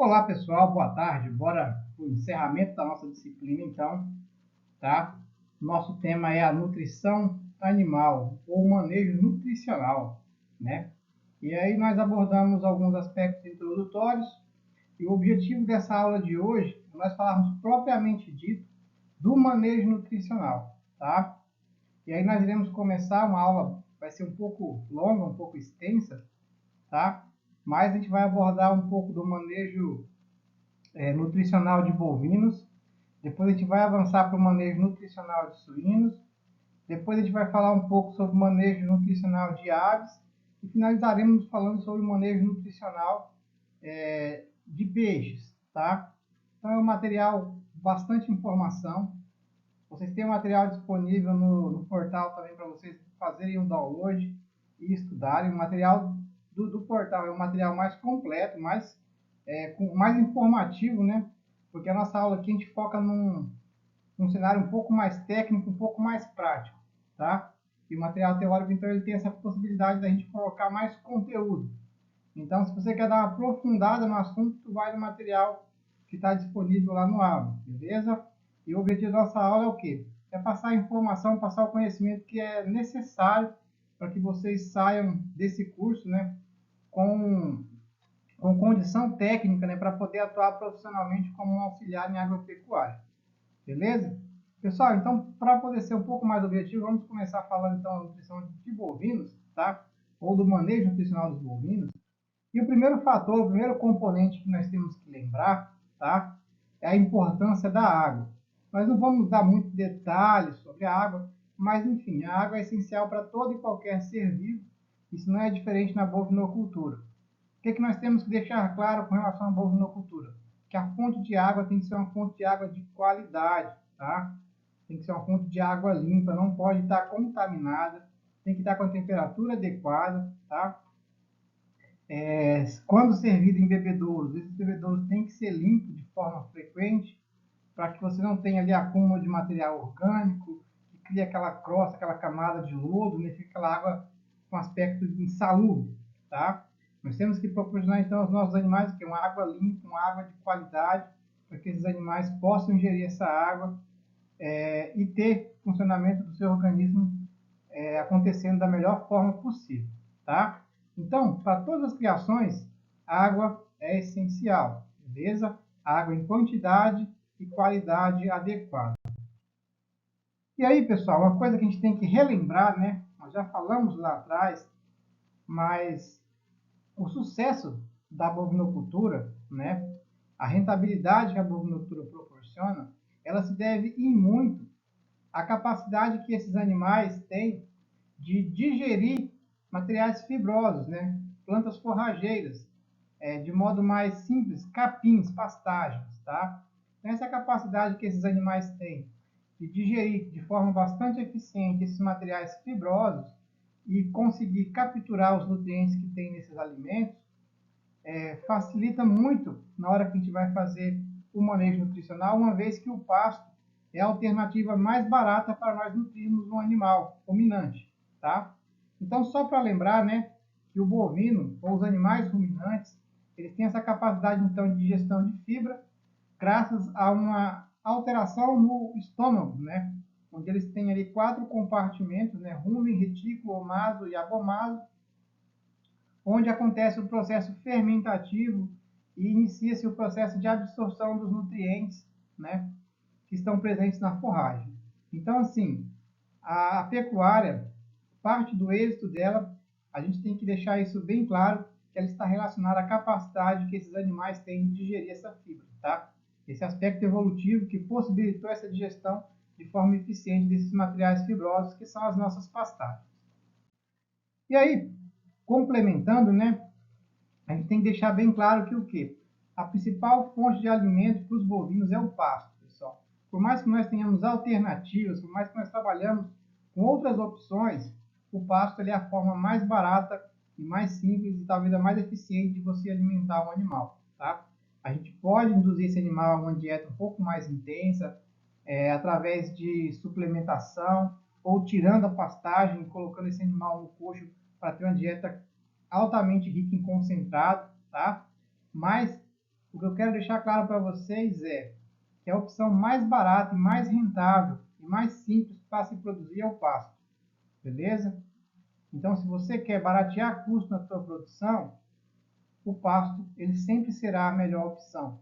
Olá pessoal, boa tarde. Bora para o encerramento da nossa disciplina então, tá? Nosso tema é a nutrição animal ou manejo nutricional, né? E aí nós abordamos alguns aspectos introdutórios e o objetivo dessa aula de hoje é nós falarmos propriamente dito do manejo nutricional, tá? E aí nós iremos começar uma aula, vai ser um pouco longa, um pouco extensa, tá? Mas a gente vai abordar um pouco do manejo nutricional de bovinos, depois a gente vai avançar para o manejo nutricional de suínos, depois a gente vai falar um pouco sobre o manejo nutricional de aves e finalizaremos falando sobre o manejo nutricional de peixes, tá? Então é um material bastante informação. Vocês têm o material disponível no portal também para vocês fazerem um download e estudarem. O material do portal é um material mais completo, mais informativo, né? Porque a nossa aula aqui a gente foca num cenário um pouco mais técnico, um pouco mais prático, tá? E o material teórico, então, ele tem essa possibilidade da gente colocar mais conteúdo. Então, se você quer dar uma aprofundada no assunto, tu vai no material que está disponível lá no Aba, beleza? E o objetivo da nossa aula é o quê? É passar a informação, passar o conhecimento que é necessário para que vocês saiam desse curso, né, com condição técnica, né, para poder atuar profissionalmente como um auxiliar em agropecuária. Beleza? Pessoal, então, para poder ser um pouco mais objetivo, vamos começar falando então da nutrição de bovinos, tá? Ou do manejo nutricional dos bovinos. E o primeiro fator, o primeiro componente que nós temos que lembrar, tá? É a importância da água. Nós não vamos dar muitos detalhes sobre a água, mas enfim, a água é essencial para todo e qualquer ser vivo. Isso não é diferente na bovinocultura. O que nós temos que deixar claro com relação à bovinocultura? Que a fonte de água tem que ser uma fonte de água de qualidade, tá? Tem que ser uma fonte de água limpa, não pode estar contaminada, tem que estar com a temperatura adequada, tá? Quando servido em bebedouros, esses bebedouros têm que ser limpos de forma frequente, para que você não tenha ali acúmulo de material orgânico, que cria aquela crosta, aquela camada de lodo, né? Fica aquela água com aspecto insalubre, tá? Nós temos que proporcionar, então, aos nossos animais que uma água limpa, uma água de qualidade, para que esses animais possam ingerir essa água e ter funcionamento do seu organismo acontecendo da melhor forma possível, tá? Então, para todas as criações, água é essencial, beleza? Água em quantidade e qualidade adequada. E aí, pessoal, uma coisa que a gente tem que relembrar, né? Nós já falamos lá atrás, mas o sucesso da bovinocultura, né? A rentabilidade que a bovinocultura proporciona, ela se deve em muito à capacidade que esses animais têm de digerir materiais fibrosos, né? Plantas forrageiras, de modo mais simples, capins, pastagens, tá? Então, essa capacidade que esses animais têm de digerir de forma bastante eficiente esses materiais fibrosos e conseguir capturar os nutrientes que tem nesses alimentos, facilita muito na hora que a gente vai fazer o manejo nutricional, uma vez que o pasto é a alternativa mais barata para nós nutrirmos um animal ruminante, tá? Então, só para lembrar, né, que o bovino, ou os animais ruminantes, eles têm essa capacidade, então, de digestão de fibra, graças a uma alteração no estômago, né, onde eles têm ali 4 compartimentos, né, rumen, retículo, omaso e abomaso, onde acontece o processo fermentativo e inicia-se o processo de absorção dos nutrientes, né, que estão presentes na forragem. Então, assim, a pecuária, parte do êxito dela, a gente tem que deixar isso bem claro, que ela está relacionada à capacidade que esses animais têm de digerir essa fibra, tá? Esse aspecto evolutivo que possibilitou essa digestão de forma eficiente desses materiais fibrosos, que são as nossas pastagens. E aí, complementando, né, a gente tem que deixar bem claro que o quê? A principal fonte de alimento para os bovinos é o pasto, pessoal. Por mais que nós tenhamos alternativas, por mais que nós trabalhamos com outras opções, o pasto é a forma mais barata e mais simples e talvez a mais eficiente de você alimentar um animal, tá? A gente pode induzir esse animal a uma dieta um pouco mais intensa, através de suplementação, ou tirando a pastagem e colocando esse animal no coxo para ter uma dieta altamente rica em concentrado, tá? Mas o que eu quero deixar claro para vocês é que a opção mais barata e mais rentável e mais simples para se produzir é o pasto, beleza? Então, se você quer baratear custo na sua produção, o pasto ele sempre será a melhor opção.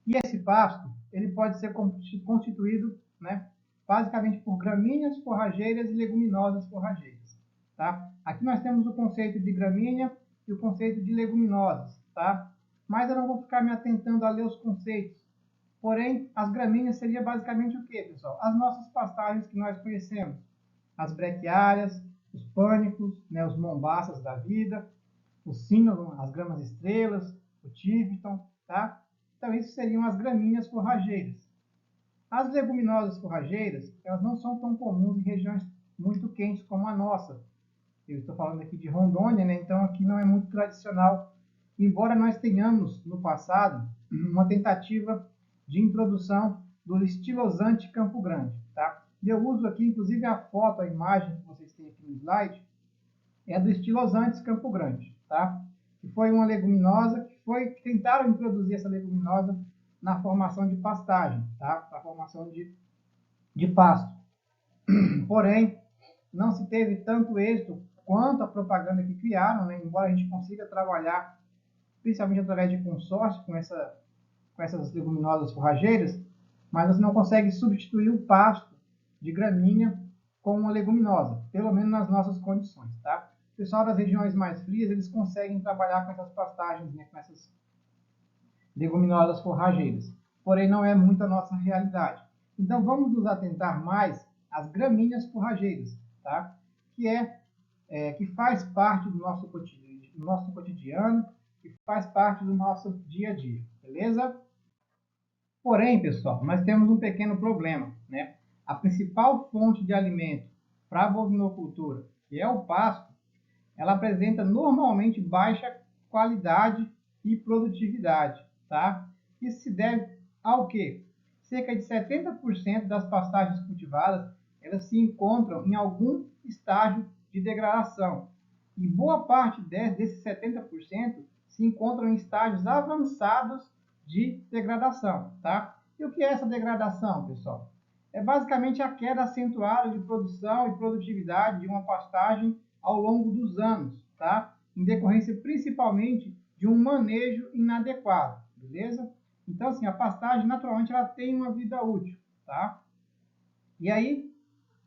E esse pasto ele pode ser constituído, né, basicamente por gramíneas forrageiras e leguminosas forrageiras. Tá? Aqui nós temos o conceito de gramínea e o conceito de leguminosas. Tá? Mas eu não vou ficar me atentando a ler os conceitos. Porém, as gramíneas seria basicamente o que, pessoal? As nossas pastagens que nós conhecemos. As brequiárias, os pânicos, né, os mombaças da vida, o sínodo, as gramas estrelas, o tífiton, tá? Então, isso seriam as gramíneas forrageiras. As leguminosas forrageiras, elas não são tão comuns em regiões muito quentes como a nossa. Eu estou falando aqui de Rondônia, né? Então aqui não é muito tradicional, embora nós tenhamos no passado uma tentativa de introdução do estilosante Campo Grande, tá? E eu uso aqui, inclusive, a foto, a imagem que vocês têm aqui no slide, é do estilosantes Campo Grande, tá? Que foi uma leguminosa que tentaram introduzir essa leguminosa na formação de pastagem, tá? Na formação de pasto. Porém, não se teve tanto êxito quanto a propaganda que criaram, né? Embora a gente consiga trabalhar, principalmente através de consórcio, com essas leguminosas forrageiras, mas você não consegue substituir o pasto de gramínea com uma leguminosa, pelo menos nas nossas condições, tá? O pessoal das regiões mais frias, eles conseguem trabalhar com essas pastagens, né, com essas leguminosas forrageiras. Porém, não é muito a nossa realidade. Então, vamos nos atentar mais às gramíneas forrageiras, tá? Que faz parte do nosso cotidiano, que faz parte do nosso dia a dia, beleza? Porém, pessoal, nós temos um pequeno problema, né? A principal fonte de alimento para a bovinocultura, que é o pasto, ela apresenta normalmente baixa qualidade e produtividade, tá? Isso se deve ao quê? Cerca de 70% das pastagens cultivadas, elas se encontram em algum estágio de degradação. E boa parte desses 70% se encontram em estágios avançados de degradação, tá? E o que é essa degradação, pessoal? É basicamente a queda acentuada de produção e produtividade de uma pastagem ao longo dos anos, tá? Em decorrência principalmente de um manejo inadequado, beleza? Então, assim, a pastagem, naturalmente, ela tem uma vida útil, tá? E aí,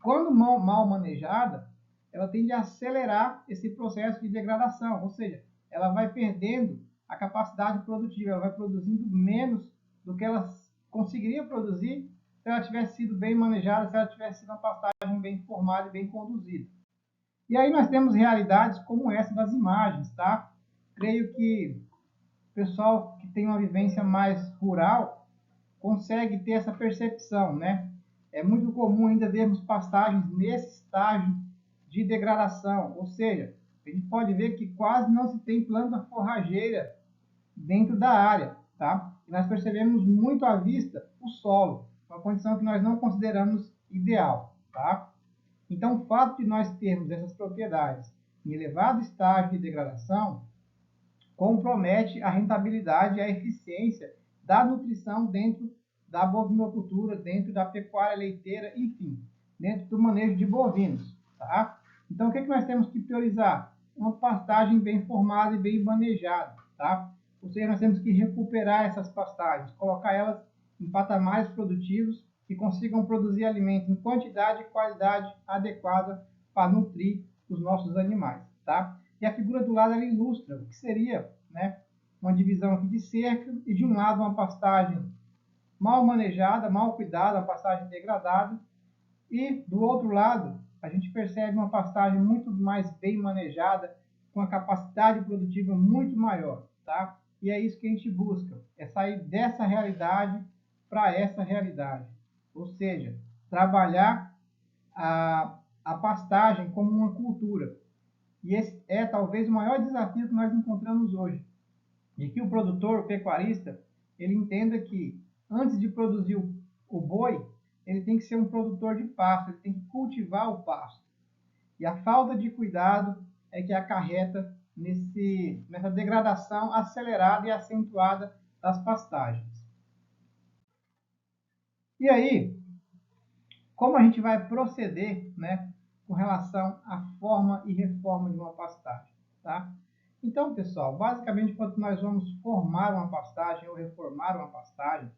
quando mal manejada, ela tende a acelerar esse processo de degradação, ou seja, ela vai perdendo a capacidade produtiva, ela vai produzindo menos do que ela conseguiria produzir se ela tivesse sido bem manejada, se ela tivesse sido uma pastagem bem formada e bem conduzida. E aí nós temos realidades como essa das imagens, tá? Creio que o pessoal que tem uma vivência mais rural consegue ter essa percepção, né? É muito comum ainda vermos pastagens nesse estágio de degradação, ou seja, a gente pode ver que quase não se tem planta forrageira dentro da área, tá? E nós percebemos muito à vista o solo, uma condição que nós não consideramos ideal, tá? Então, o fato de nós termos essas propriedades em elevado estágio de degradação compromete a rentabilidade e a eficiência da nutrição dentro da bovinocultura, dentro da pecuária leiteira, enfim, dentro do manejo de bovinos, tá? Então, o que nós temos que priorizar? Uma pastagem bem formada e bem manejada, tá? Ou seja, nós temos que recuperar essas pastagens, colocar elas em patamares produtivos que consigam produzir alimento em quantidade e qualidade adequada para nutrir os nossos animais, tá? E a figura do lado ela ilustra o que seria, né, uma divisão aqui de cerca e de um lado uma pastagem mal manejada, mal cuidada, uma pastagem degradada, e do outro lado a gente percebe uma pastagem muito mais bem manejada, com a capacidade produtiva muito maior, tá? E é isso que a gente busca, é sair dessa realidade para essa realidade, ou seja, trabalhar a pastagem como uma cultura. E esse é talvez o maior desafio que nós encontramos hoje, de que o produtor, o pecuarista, ele entenda que antes de produzir o boi, ele tem que ser um produtor de pasto, ele tem que cultivar o pasto. E a falta de cuidado é que acarreta nessa degradação acelerada e acentuada das pastagens. E aí, como a gente vai proceder, né, com relação à forma e reforma de uma pastagem, tá? Então, pessoal, basicamente, quando nós vamos formar uma pastagem ou reformar uma pastagem,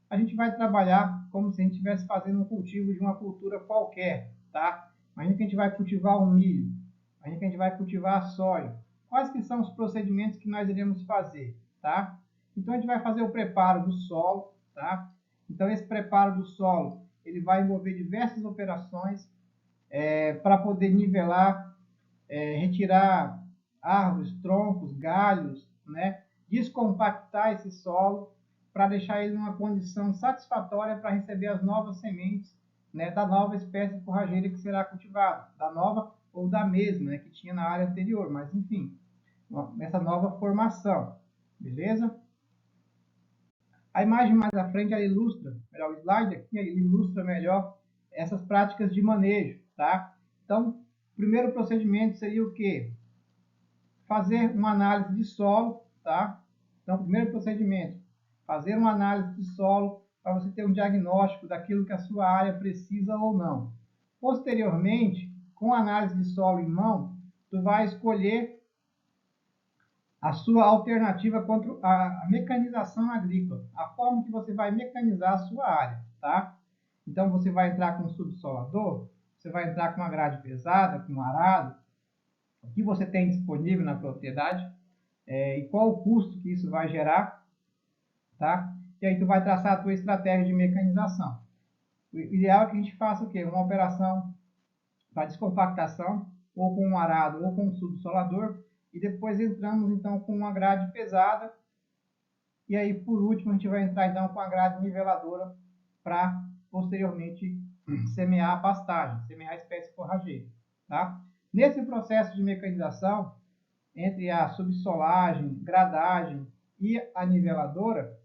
a gente vai trabalhar como se a gente estivesse fazendo um cultivo de uma cultura qualquer, tá? Imagina que a gente vai cultivar o milho, imagina que a gente vai cultivar a soja. Quais que são os procedimentos que nós iremos fazer, tá? Então, a gente vai fazer o preparo do solo, tá? Então, esse preparo do solo, ele vai envolver diversas operações para poder nivelar, retirar árvores, troncos, galhos, né? Descompactar esse solo para deixar ele numa condição satisfatória para receber as novas sementes, né, da nova espécie forrageira que será cultivada, da nova ou da mesma, né, que tinha na área anterior, mas enfim, essa nova formação, beleza? A imagem mais à frente ela ilustra, melhor, o slide aqui ele ilustra melhor essas práticas de manejo, tá? Então, o primeiro procedimento seria o quê? Fazer uma análise de solo, tá? Então, primeiro procedimento, fazer uma análise de solo para você ter um diagnóstico daquilo que a sua área precisa ou não. Posteriormente, com a análise de solo em mão, tu vai escolher a sua alternativa contra a mecanização agrícola, a forma que você vai mecanizar a sua área, tá? Então, você vai entrar com um subsolador, você vai entrar com uma grade pesada, com um arado, o que você tem disponível na propriedade, e qual o custo que isso vai gerar, tá? E aí tu vai traçar a tua estratégia de mecanização. O ideal é que a gente faça o quê? Uma operação para descompactação, ou com um arado, ou com um subsolador, e depois entramos então com uma grade pesada, e aí por último a gente vai entrar então com a grade niveladora para posteriormente semear a pastagem, semear a espécie forrageira, tá? Nesse processo de mecanização, entre a subsolagem, gradagem e a niveladora,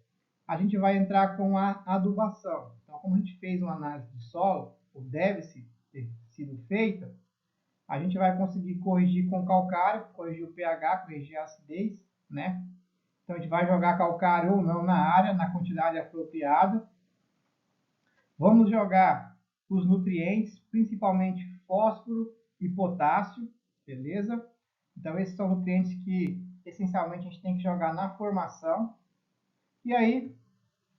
a gente vai entrar com a adubação. Então, como a gente fez uma análise de solo, ou deve ter sido feita, a gente vai conseguir corrigir com calcário, corrigir o pH, corrigir a acidez, né? Então, a gente vai jogar calcário ou não na área, na quantidade apropriada. Vamos jogar os nutrientes, principalmente fósforo e potássio, beleza? Então, esses são nutrientes que, essencialmente, a gente tem que jogar na formação. E aí,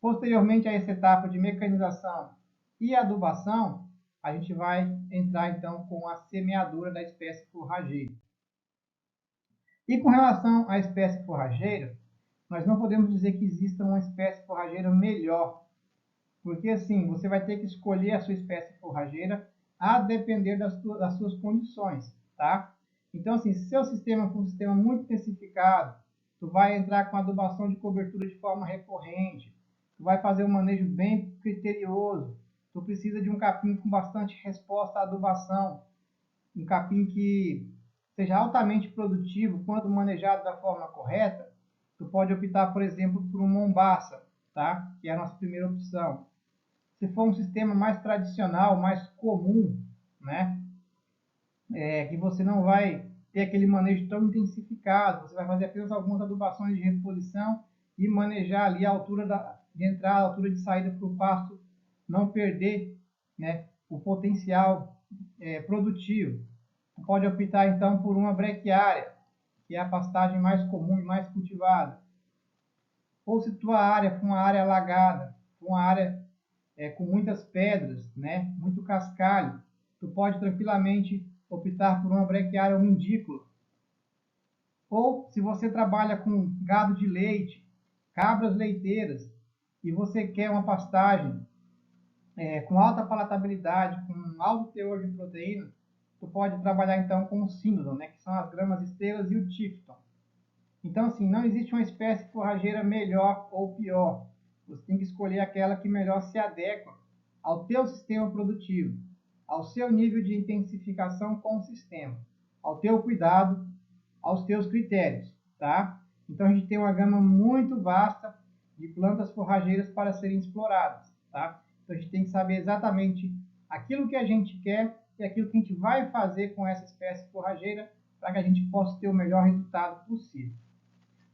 posteriormente a essa etapa de mecanização e adubação, a gente vai entrar, então, com a semeadura da espécie forrageira. E com relação à espécie forrageira, nós não podemos dizer que exista uma espécie forrageira melhor, porque, assim, você vai ter que escolher a sua espécie forrageira a depender das suas condições, tá? Então, assim, se seu sistema for um sistema muito intensificado, tu vai entrar com adubação de cobertura de forma recorrente, tu vai fazer um manejo bem criterioso, tu precisa de um capim com bastante resposta à adubação, um capim que seja altamente produtivo quando manejado da forma correta, tu pode optar, por exemplo, por um mombaça, tá? Que é a nossa primeira opção. Se for um sistema mais tradicional, mais comum, né? Que você não vai ter aquele manejo tão intensificado, você vai fazer apenas algumas adubações de reposição e manejar ali a altura de entrada, a altura de saída para o pasto não perder, né, o potencial produtivo. Você pode optar então por uma brequiária, que é a pastagem mais comum e mais cultivada. Ou se tua área for uma área alagada, for uma área com muitas pedras, né, muito cascalho, tu pode tranquilamente optar por uma brequiária ou indícola. Ou se você trabalha com gado de leite, cabras leiteiras, e você quer uma pastagem com alta palatabilidade, com alto teor de proteína, tu pode trabalhar então com o síndon, né, que são as gramas estrelas e o tifton. Então, assim, não existe uma espécie forrageira melhor ou pior. Você tem que escolher aquela que melhor se adequa ao teu sistema produtivo, ao seu nível de intensificação com o sistema, ao teu cuidado, aos teus critérios, tá? Então, a gente tem uma gama muito vasta de plantas forrageiras para serem exploradas, tá? Então, a gente tem que saber exatamente aquilo que a gente quer e aquilo que a gente vai fazer com essa espécie forrageira para que a gente possa ter o melhor resultado possível.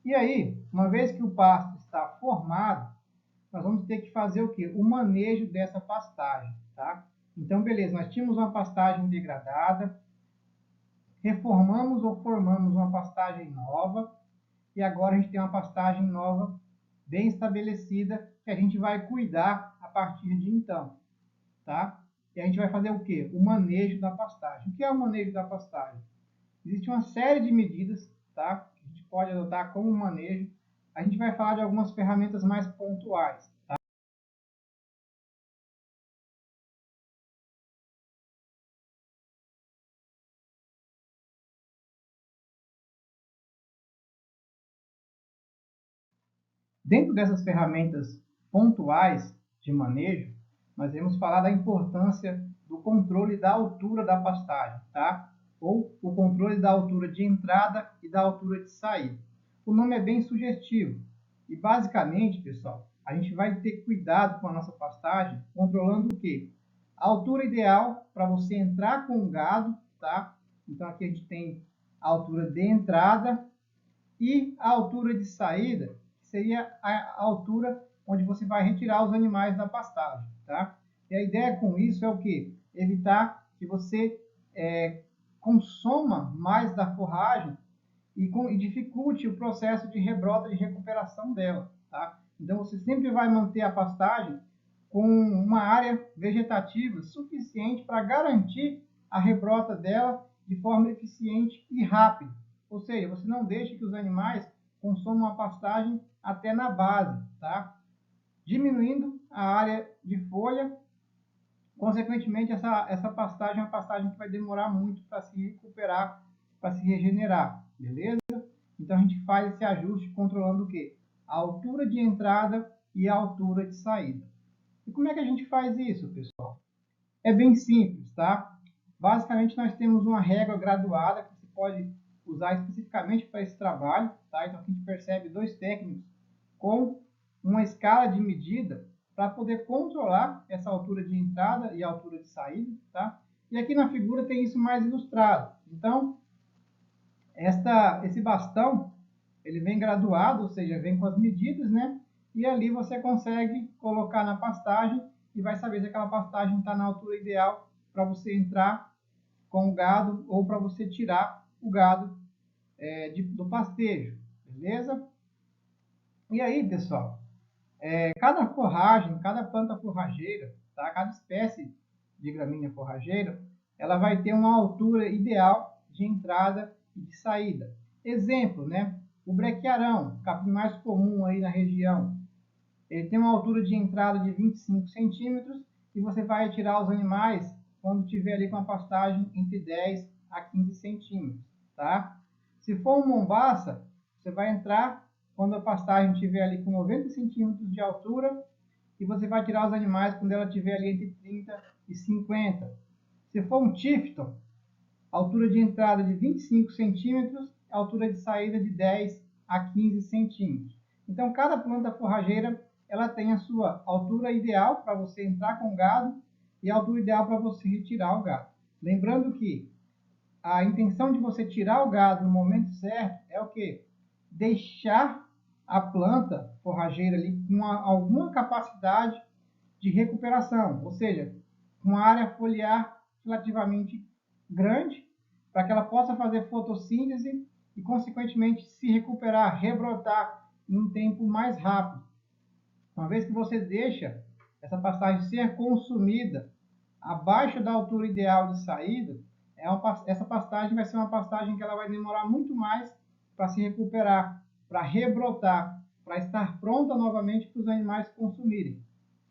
E aí, uma vez que o pasto está formado, nós vamos ter que fazer o quê? O manejo dessa pastagem, tá? Então, beleza, nós tínhamos uma pastagem degradada, reformamos ou formamos uma pastagem nova, e agora a gente tem uma pastagem nova, bem estabelecida, que a gente vai cuidar a partir de então, tá? E a gente vai fazer o quê? O manejo da pastagem. O que é o manejo da pastagem? Existe uma série de medidas, tá? Que a gente pode adotar como manejo. A gente vai falar de algumas ferramentas mais pontuais. Dentro dessas ferramentas pontuais de manejo, nós vamos falar da importância do controle da altura da pastagem, tá? Ou o controle da altura de entrada e da altura de saída. O nome é bem sugestivo e basicamente, pessoal, a gente vai ter cuidado com a nossa pastagem, controlando o quê? A altura ideal para você entrar com o gado, tá? Então aqui a gente tem a altura de entrada e a altura de saída, que seria a altura onde você vai retirar os animais da pastagem, tá? E a ideia com isso é o quê? Evitar que você consuma mais da forragem e dificulte o processo de rebrota, de recuperação dela, tá? Então você sempre vai manter a pastagem com uma área vegetativa suficiente para garantir a rebrota dela de forma eficiente e rápida. Ou seja, você não deixa que os animais consumam a pastagem até na base, tá? Diminuindo a área de folha, consequentemente essa pastagem é uma pastagem que vai demorar muito para se recuperar, para se regenerar, beleza? Então a gente faz esse ajuste controlando o quê? A altura de entrada e a altura de saída. E como é que a gente faz isso, pessoal? É bem simples, tá? Basicamente nós temos uma régua graduada que você pode usar especificamente para esse trabalho, tá? Então aqui a gente percebe dois técnicos com uma escala de medida para poder controlar essa altura de entrada e altura de saída, tá? E aqui na figura tem isso mais ilustrado. Então, esse bastão, ele vem graduado, ou seja, vem com as medidas, né? E ali você consegue colocar na pastagem e vai saber se aquela pastagem está na altura ideal para você entrar com o gado ou para você tirar o gado do pastejo, beleza? E aí, pessoal, cada forragem, cada planta forrageira, tá? Cada espécie de gramínea forrageira, ela vai ter uma altura ideal de entrada e de saída. Exemplo, né? O brequiarão, capim mais comum aí na região, ele tem uma altura de entrada de 25 centímetros e você vai retirar os animais quando tiver ali com a pastagem entre 10 a 15 centímetros, tá? Se for um mombaça, você vai entrar quando a pastagem estiver ali com 90 centímetros de altura e você vai tirar os animais quando ela estiver ali entre 30 e 50. Se for um Tifton, altura de entrada de 25 centímetros, altura de saída de 10 a 15 centímetros. Então, cada planta forrageira ela tem a sua altura ideal para você entrar com o gado e a altura ideal para você retirar o gado. Lembrando que a intenção de você tirar o gado no momento certo é o quê? Deixar a planta forrageira ali com alguma capacidade de recuperação, ou seja, com uma área foliar relativamente grande, para que ela possa fazer fotossíntese e, consequentemente, se recuperar, rebrotar em um tempo mais rápido. Uma vez que você deixa essa pastagem ser consumida abaixo da altura ideal de saída, essa pastagem vai ser uma pastagem que ela vai demorar muito mais para se recuperar, para rebrotar, para estar pronta novamente para os animais consumirem,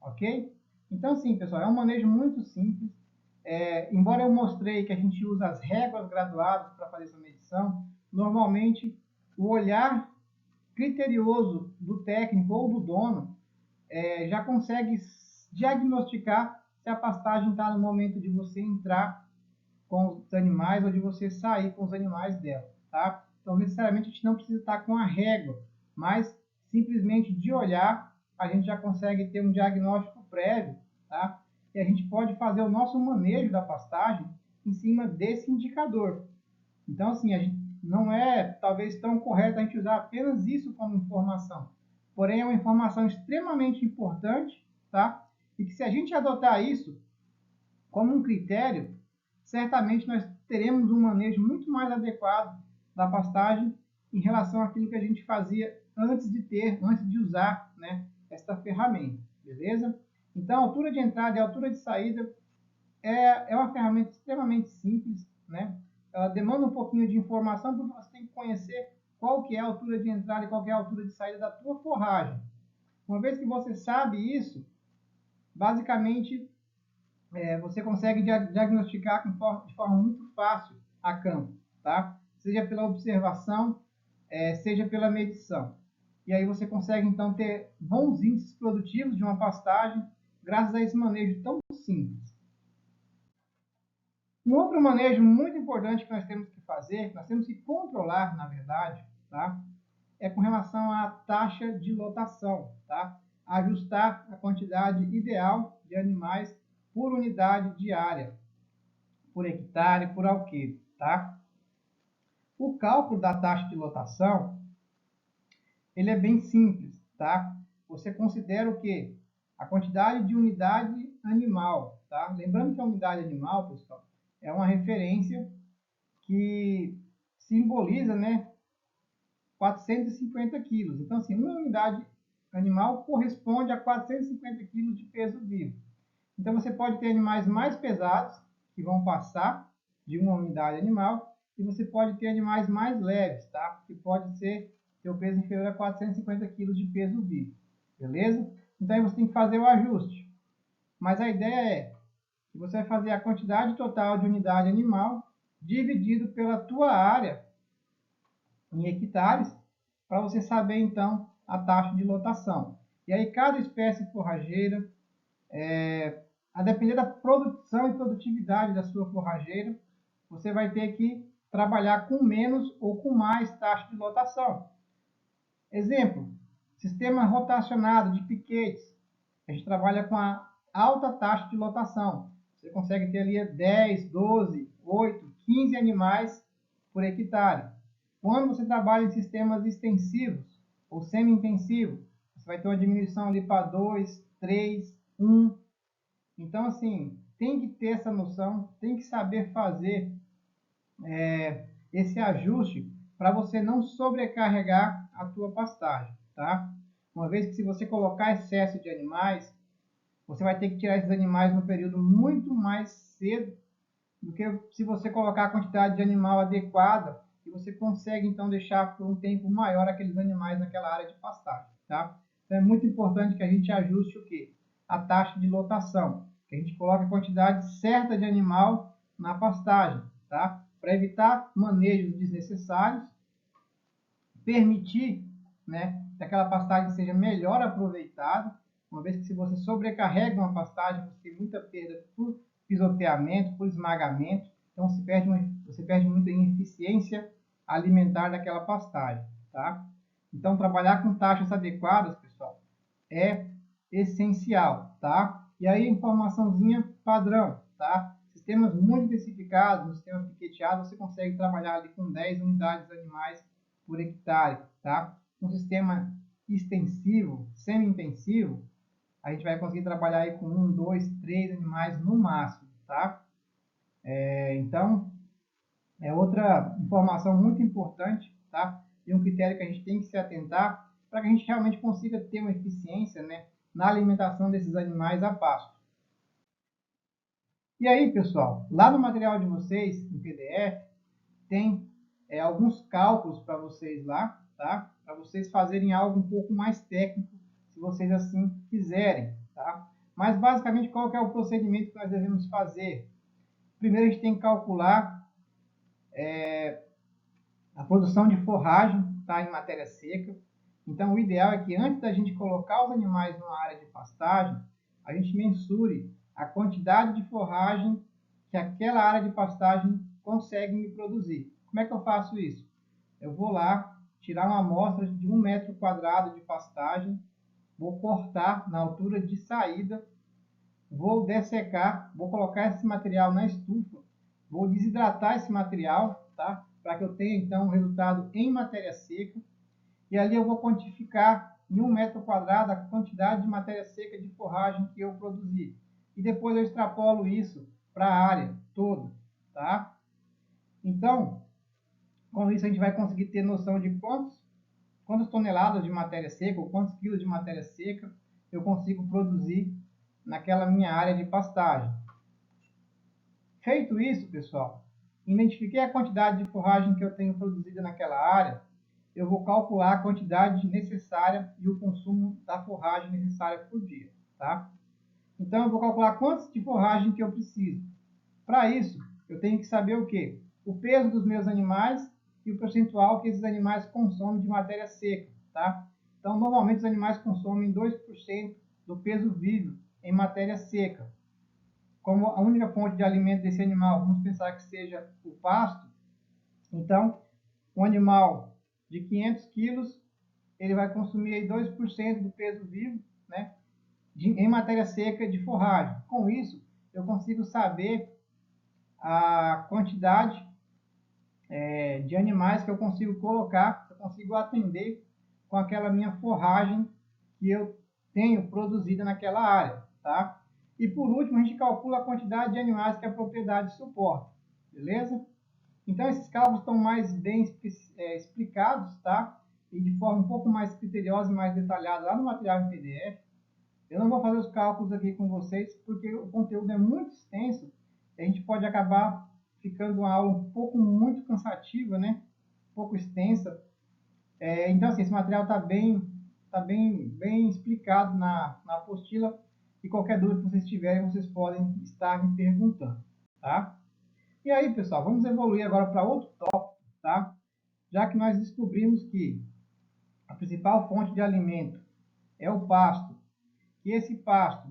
ok? Então, sim, pessoal, é um manejo muito simples. Embora eu mostrei que a gente usa as réguas graduadas para fazer essa medição, normalmente o olhar criterioso do técnico ou do dono já consegue diagnosticar se a pastagem está no momento de você entrar com os animais ou de você sair com os animais dela, tá? Então, necessariamente, a gente não precisa estar com a régua, mas simplesmente de olhar, a gente já consegue ter um diagnóstico prévio, tá? E a gente pode fazer o nosso manejo da pastagem em cima desse indicador. Então, assim, a gente não é talvez tão correto a gente usar apenas isso como informação. Porém, é uma informação extremamente importante, tá? E que se a gente adotar isso como um critério, certamente nós teremos um manejo muito mais adequado da pastagem em relação àquilo que a gente fazia antes de usar, né, esta ferramenta, beleza? Então, a altura de entrada e a altura de saída é uma ferramenta extremamente simples, né? Ela demanda um pouquinho de informação, porque você tem que conhecer qual que é a altura de entrada e qual que é a altura de saída da tua forragem. Uma vez que você sabe isso, basicamente você consegue diagnosticar de forma muito fácil a campo, tá? Seja pela observação, seja pela medição. E aí você consegue, então, ter bons índices produtivos de uma pastagem graças a esse manejo tão simples. Um outro manejo muito importante que nós temos que fazer, que nós temos que controlar, na verdade, tá? É com relação à taxa de lotação, tá? Ajustar a quantidade ideal de animais por unidade diária, por hectare, por alqueire, tá? O cálculo da taxa de lotação, ele é bem simples, tá? Você considera o quê? A quantidade de unidade animal, tá? Lembrando que a unidade animal, pessoal, é uma referência que simboliza, né, 450 quilos. Então, assim, uma unidade animal corresponde a 450 quilos de peso vivo. Então, você pode ter animais mais pesados, que vão passar de uma unidade animal, e você pode ter animais mais leves, tá? Que pode ser ter o peso inferior a 450 quilos de peso vivo, beleza? Então, aí você tem que fazer o ajuste. Mas a ideia é que você vai fazer a quantidade total de unidade animal dividido pela tua área em hectares, para você saber, então, a taxa de lotação. E aí, cada espécie forrageira, a depender da produção e produtividade da sua forrageira, você vai ter que trabalhar com menos ou com mais taxa de lotação. Exemplo, sistema rotacionado de piquetes. A gente trabalha com a alta taxa de lotação. Você consegue ter ali 10, 12, 8, 15 animais por hectare. Quando você trabalha em sistemas extensivos ou semi-intensivos, você vai ter uma diminuição ali para 2, 3, 1. Então, assim, tem que ter essa noção, tem que saber fazer esse ajuste para você não sobrecarregar a tua pastagem, tá? Uma vez que se você colocar excesso de animais, você vai ter que tirar esses animais no período muito mais cedo do que se você colocar a quantidade de animal adequada e você consegue então deixar por um tempo maior aqueles animais naquela área de pastagem, tá? Então é muito importante que a gente ajuste o quê? A taxa de lotação, que a gente coloque a quantidade certa de animal na pastagem, tá? Para evitar manejos desnecessários, permitir, né, que aquela pastagem seja melhor aproveitada, uma vez que se você sobrecarrega uma pastagem, você tem muita perda por pisoteamento, por esmagamento, então você perde muita eficiência alimentar daquela pastagem, tá? Então, trabalhar com taxas adequadas, pessoal, é essencial, tá? E aí, informaçãozinha padrão, tá? Sistemas muito especificados, no sistema piqueteado, você consegue trabalhar ali com 10 unidades animais por hectare, tá? Um sistema extensivo, semi-intensivo, a gente vai conseguir trabalhar aí com 1, 2, 3 animais no máximo, tá? Então, é outra informação muito importante, tá? E um critério que a gente tem que se atentar para que a gente realmente consiga ter uma eficiência, né, na alimentação desses animais a pasto. E aí, pessoal, lá no material de vocês, em PDF, tem alguns cálculos para vocês lá, tá? Para vocês fazerem algo um pouco mais técnico, se vocês assim quiserem, tá? Mas basicamente qual que é o procedimento que nós devemos fazer? Primeiro a gente tem que calcular a produção de forragem, tá? Em matéria seca. Então o ideal é que antes da gente colocar os animais numa área de pastagem, a gente mensure a quantidade de forragem que aquela área de pastagem consegue me produzir. Como é que eu faço isso? Eu vou lá, tirar uma amostra de 1 metro quadrado de pastagem, vou cortar na altura de saída, vou dessecar, vou colocar esse material na estufa, vou desidratar esse material, tá? para que eu tenha, então, um resultado em matéria seca. E ali eu vou quantificar em 1 metro quadrado a quantidade de matéria seca de forragem que eu produzi. E depois eu extrapolo isso para a área toda, tá? Então, com isso a gente vai conseguir ter noção de quantas toneladas de matéria seca ou quantos quilos de matéria seca eu consigo produzir naquela minha área de pastagem. Feito isso, pessoal, identifiquei a quantidade de forragem que eu tenho produzida naquela área, eu vou calcular a quantidade necessária e o consumo da forragem necessária por dia, tá? Então, eu vou calcular quantos de forragem que eu preciso. Para isso, eu tenho que saber o quê? O peso dos meus animais e o percentual que esses animais consomem de matéria seca, tá? Então, normalmente, os animais consomem 2% do peso vivo em matéria seca. Como a única fonte de alimento desse animal, vamos pensar que seja o pasto, então, um animal de 500 quilos, ele vai consumir aí 2% do peso vivo, né, em matéria seca de forragem. Com isso, eu consigo saber a quantidade de animais que eu consigo colocar, que eu consigo atender com aquela minha forragem que eu tenho produzida naquela área, tá? E por último, a gente calcula a quantidade de animais que a propriedade suporta, beleza? Então, esses cálculos estão mais bem explicados, tá? E de forma um pouco mais criteriosa e mais detalhada lá no material em PDF. Eu não vou fazer os cálculos aqui com vocês, porque o conteúdo é muito extenso. E a gente pode acabar ficando uma aula muito cansativa, né? Um pouco extensa. Então, assim, esse material está bem explicado na apostila. E qualquer dúvida que vocês tiverem, vocês podem estar me perguntando, tá? E aí, pessoal, vamos evoluir agora para outro tópico, tá? Já que nós descobrimos que a principal fonte de alimento é o pasto, que esse pasto,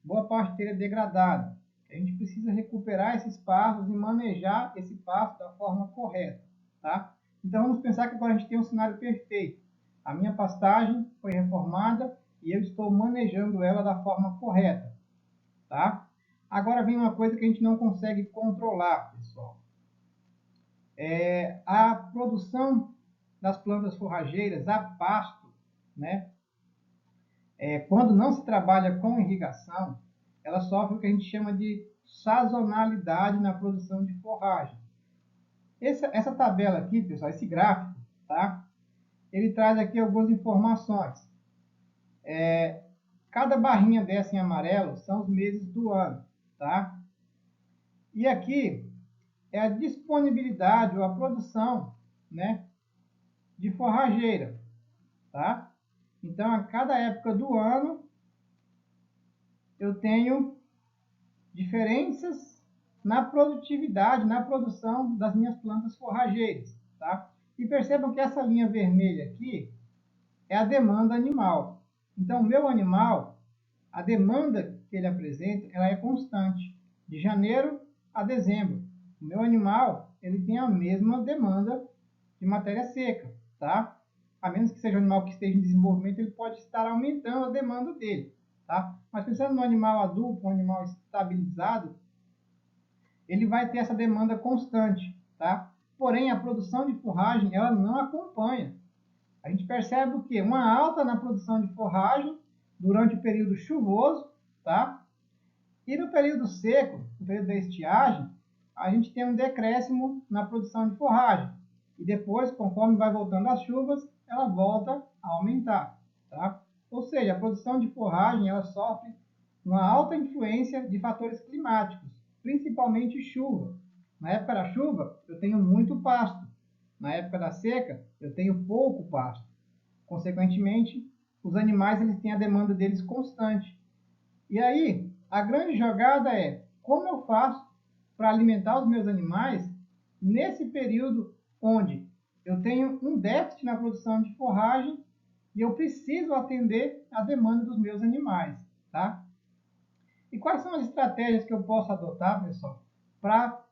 boa parte dele é degradado, a gente precisa recuperar esses pastos e manejar esse pasto da forma correta, tá? Então vamos pensar que agora a gente tem um cenário perfeito. A minha pastagem foi reformada e eu estou manejando ela da forma correta, tá? Agora vem uma coisa que a gente não consegue controlar, pessoal. A produção das plantas forrageiras a pasto, né? Quando não se trabalha com irrigação, ela sofre o que a gente chama de sazonalidade na produção de forragem. Essa tabela aqui, pessoal, esse gráfico, tá? Ele traz aqui algumas informações. Cada barrinha dessa em amarelo são os meses do ano, tá? E aqui é a disponibilidade ou a produção, né, de forrageira, tá? Então, a cada época do ano, eu tenho diferenças na produtividade, na produção das minhas plantas forrageiras, tá? E percebam que essa linha vermelha aqui é a demanda animal. Então, o meu animal, a demanda que ele apresenta, ela é constante, de janeiro a dezembro. O meu animal, ele tem a mesma demanda de matéria seca, tá? A menos que seja um animal que esteja em desenvolvimento, ele pode estar aumentando a demanda dele, tá? Mas pensando no animal adulto, um animal estabilizado, ele vai ter essa demanda constante, tá? Porém, a produção de forragem, ela não acompanha. A gente percebe o quê? Uma alta na produção de forragem durante o período chuvoso, tá? E no período seco, no período da estiagem, a gente tem um decréscimo na produção de forragem. E depois, conforme vai voltando as chuvas, ela volta a aumentar, tá? Ou seja, a produção de forragem, ela sofre uma alta influência de fatores climáticos, principalmente chuva. Na época da chuva, eu tenho muito pasto. Na época da seca, eu tenho pouco pasto. Consequentemente, os animais eles têm a demanda deles constante. E aí, a grande jogada é como eu faço para alimentar os meus animais nesse período onde eu tenho um déficit na produção de forragem e eu preciso atender a demanda dos meus animais, tá? E quais são as estratégias que eu posso adotar, pessoal, para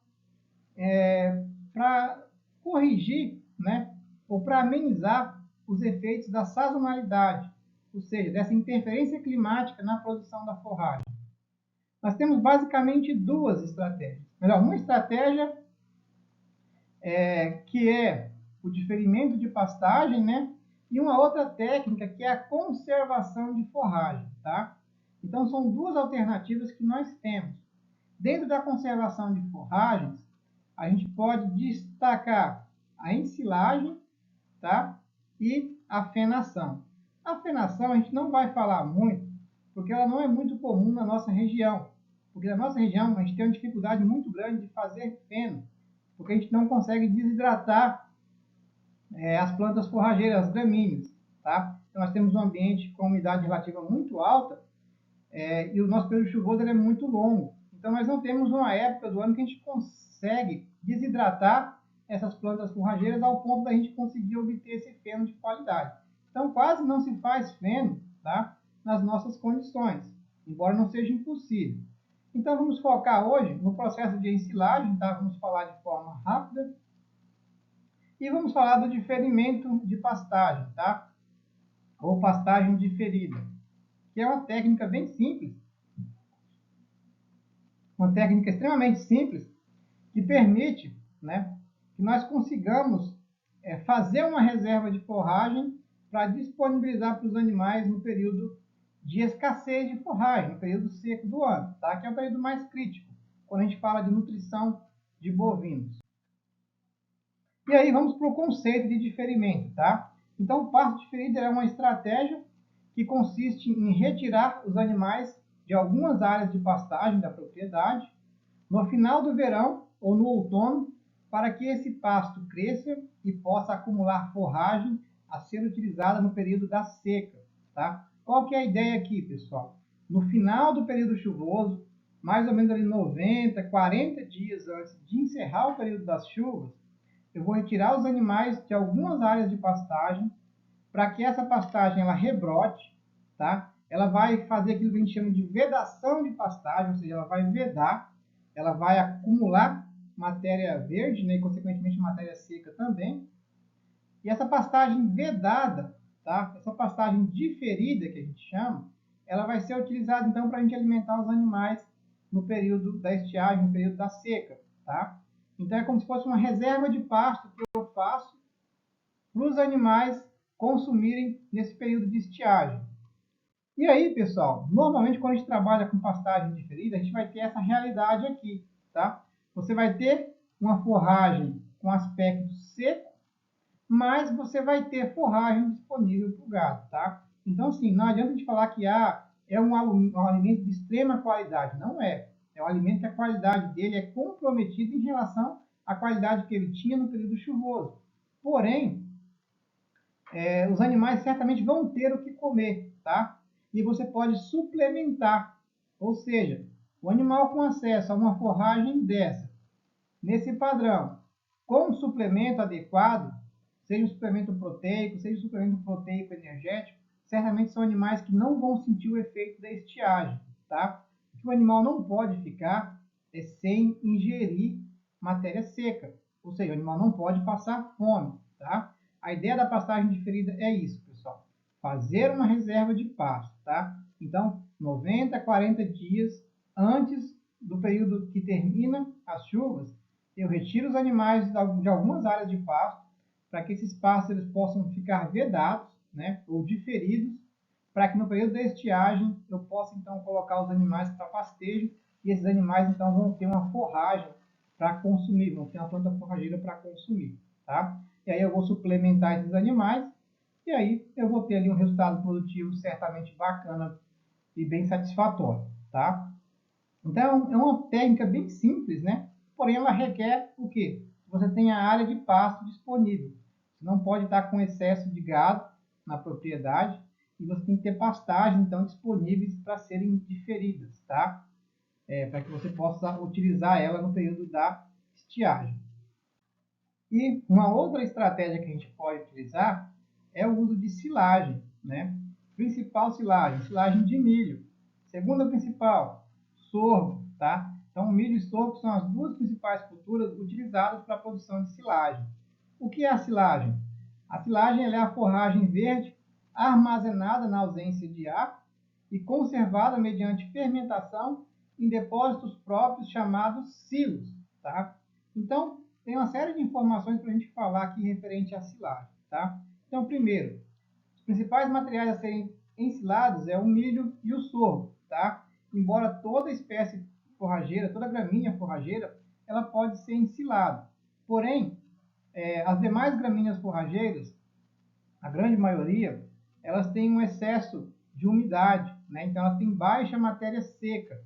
corrigir, né, ou para amenizar os efeitos da sazonalidade, ou seja, dessa interferência climática na produção da forragem? Nós temos basicamente duas estratégias. Melhor, uma estratégia que é o diferimento de pastagem, né? E uma outra técnica que é a conservação de forragem, tá? Então, são duas alternativas que nós temos. Dentro da conservação de forragens, a gente pode destacar a ensilagem, tá? E a fenação. A fenação a gente não vai falar muito, porque ela não é muito comum na nossa região. Porque na nossa região a gente tem uma dificuldade muito grande de fazer feno, porque a gente não consegue desidratar as plantas forrageiras, as gramíneas, tá? Então nós temos um ambiente com umidade relativa muito alta e o nosso período chuvoso é muito longo. Então nós não temos uma época do ano que a gente consegue desidratar essas plantas forrageiras ao ponto da gente conseguir obter esse feno de qualidade. Então quase não se faz feno, tá? Nas nossas condições, embora não seja impossível. Então vamos focar hoje no processo de ensilagem, tá? Vamos falar de forma rápida. E vamos falar do diferimento de pastagem, tá? Ou pastagem diferida, que é uma técnica bem simples, uma técnica extremamente simples, que permite, né, que nós consigamos fazer uma reserva de forragem para disponibilizar para os animais no período de escassez de forragem, no período seco do ano, tá? Que é o período mais crítico, quando a gente fala de nutrição de bovinos. E aí vamos para o conceito de diferimento, tá? Então, o pasto diferido é uma estratégia que consiste em retirar os animais de algumas áreas de pastagem da propriedade no final do verão ou no outono, para que esse pasto cresça e possa acumular forragem a ser utilizada no período da seca, tá? Qual que é a ideia aqui, pessoal? No final do período chuvoso, mais ou menos ali 90, 40 dias antes de encerrar o período das chuvas, eu vou retirar os animais de algumas áreas de pastagem para que essa pastagem ela rebrote, tá? Ela vai fazer aquilo que a gente chama de vedação de pastagem, ou seja, ela vai vedar, ela vai acumular matéria verde, né, e consequentemente matéria seca também. E essa pastagem vedada, tá? Essa pastagem diferida que a gente chama, ela vai ser utilizada então para a gente alimentar os animais no período da estiagem, no período da seca, tá? Então é como se fosse uma reserva de pasto que eu faço para os animais consumirem nesse período de estiagem. E aí, pessoal, normalmente quando a gente trabalha com pastagem diferida, a gente vai ter essa realidade aqui, tá? Você vai ter uma forragem com aspecto seco, mas você vai ter forragem disponível para o gado, tá? Então, assim, não adianta a gente falar que é um alimento de extrema qualidade. Não é. É um alimento que a qualidade dele é comprometida em relação à qualidade que ele tinha no período chuvoso. Porém, os animais certamente vão ter o que comer, tá? E você pode suplementar, ou seja, o animal com acesso a uma forragem dessa, nesse padrão, com um suplemento adequado, seja um suplemento proteico, seja um suplemento proteico energético, certamente são animais que não vão sentir o efeito da estiagem, tá? O que o animal não pode ficar sem ingerir matéria seca, ou seja, o animal não pode passar fome, tá? A ideia da pastagem diferida é isso, pessoal. Fazer uma reserva de pasto, tá? Então, 90 a 40 dias antes do período que termina as chuvas, eu retiro os animais de algumas áreas de pasto para que esses pássaros possam ficar vedados, né, ou diferidos, para que no período da estiagem eu possa então colocar os animais para pastejo e esses animais então vão ter uma forragem para consumir, vão ter uma planta forrageira para consumir, tá? E aí eu vou suplementar esses animais e aí eu vou ter ali um resultado produtivo certamente bacana e bem satisfatório, tá? Então é uma técnica bem simples, né? Porém ela requer o quê? Você tem a área de pasto disponível. Você não pode estar com excesso de gado na propriedade e você tem que ter pastagens então disponíveis para serem diferidas, tá? Para que você possa utilizar ela no período da estiagem. E uma outra estratégia que a gente pode utilizar é o uso de silagem, né? Principal silagem, silagem de milho. Segunda principal, sorgo, tá? Então, milho e sorgo são as duas principais culturas utilizadas para a produção de silagem. O que é a silagem? A silagem é a forragem verde armazenada na ausência de ar e conservada mediante fermentação em depósitos próprios chamados silos, tá? Então, tem uma série de informações para a gente falar aqui referente à silagem, tá? Então, primeiro, os principais materiais a serem ensilados é o milho e o sorgo, tá? Embora toda espécie forrageira, toda gramínea forrageira, ela pode ser ensilada. Porém, as demais gramíneas forrageiras, a grande maioria, elas têm um excesso de umidade, né? Então elas têm baixa matéria seca.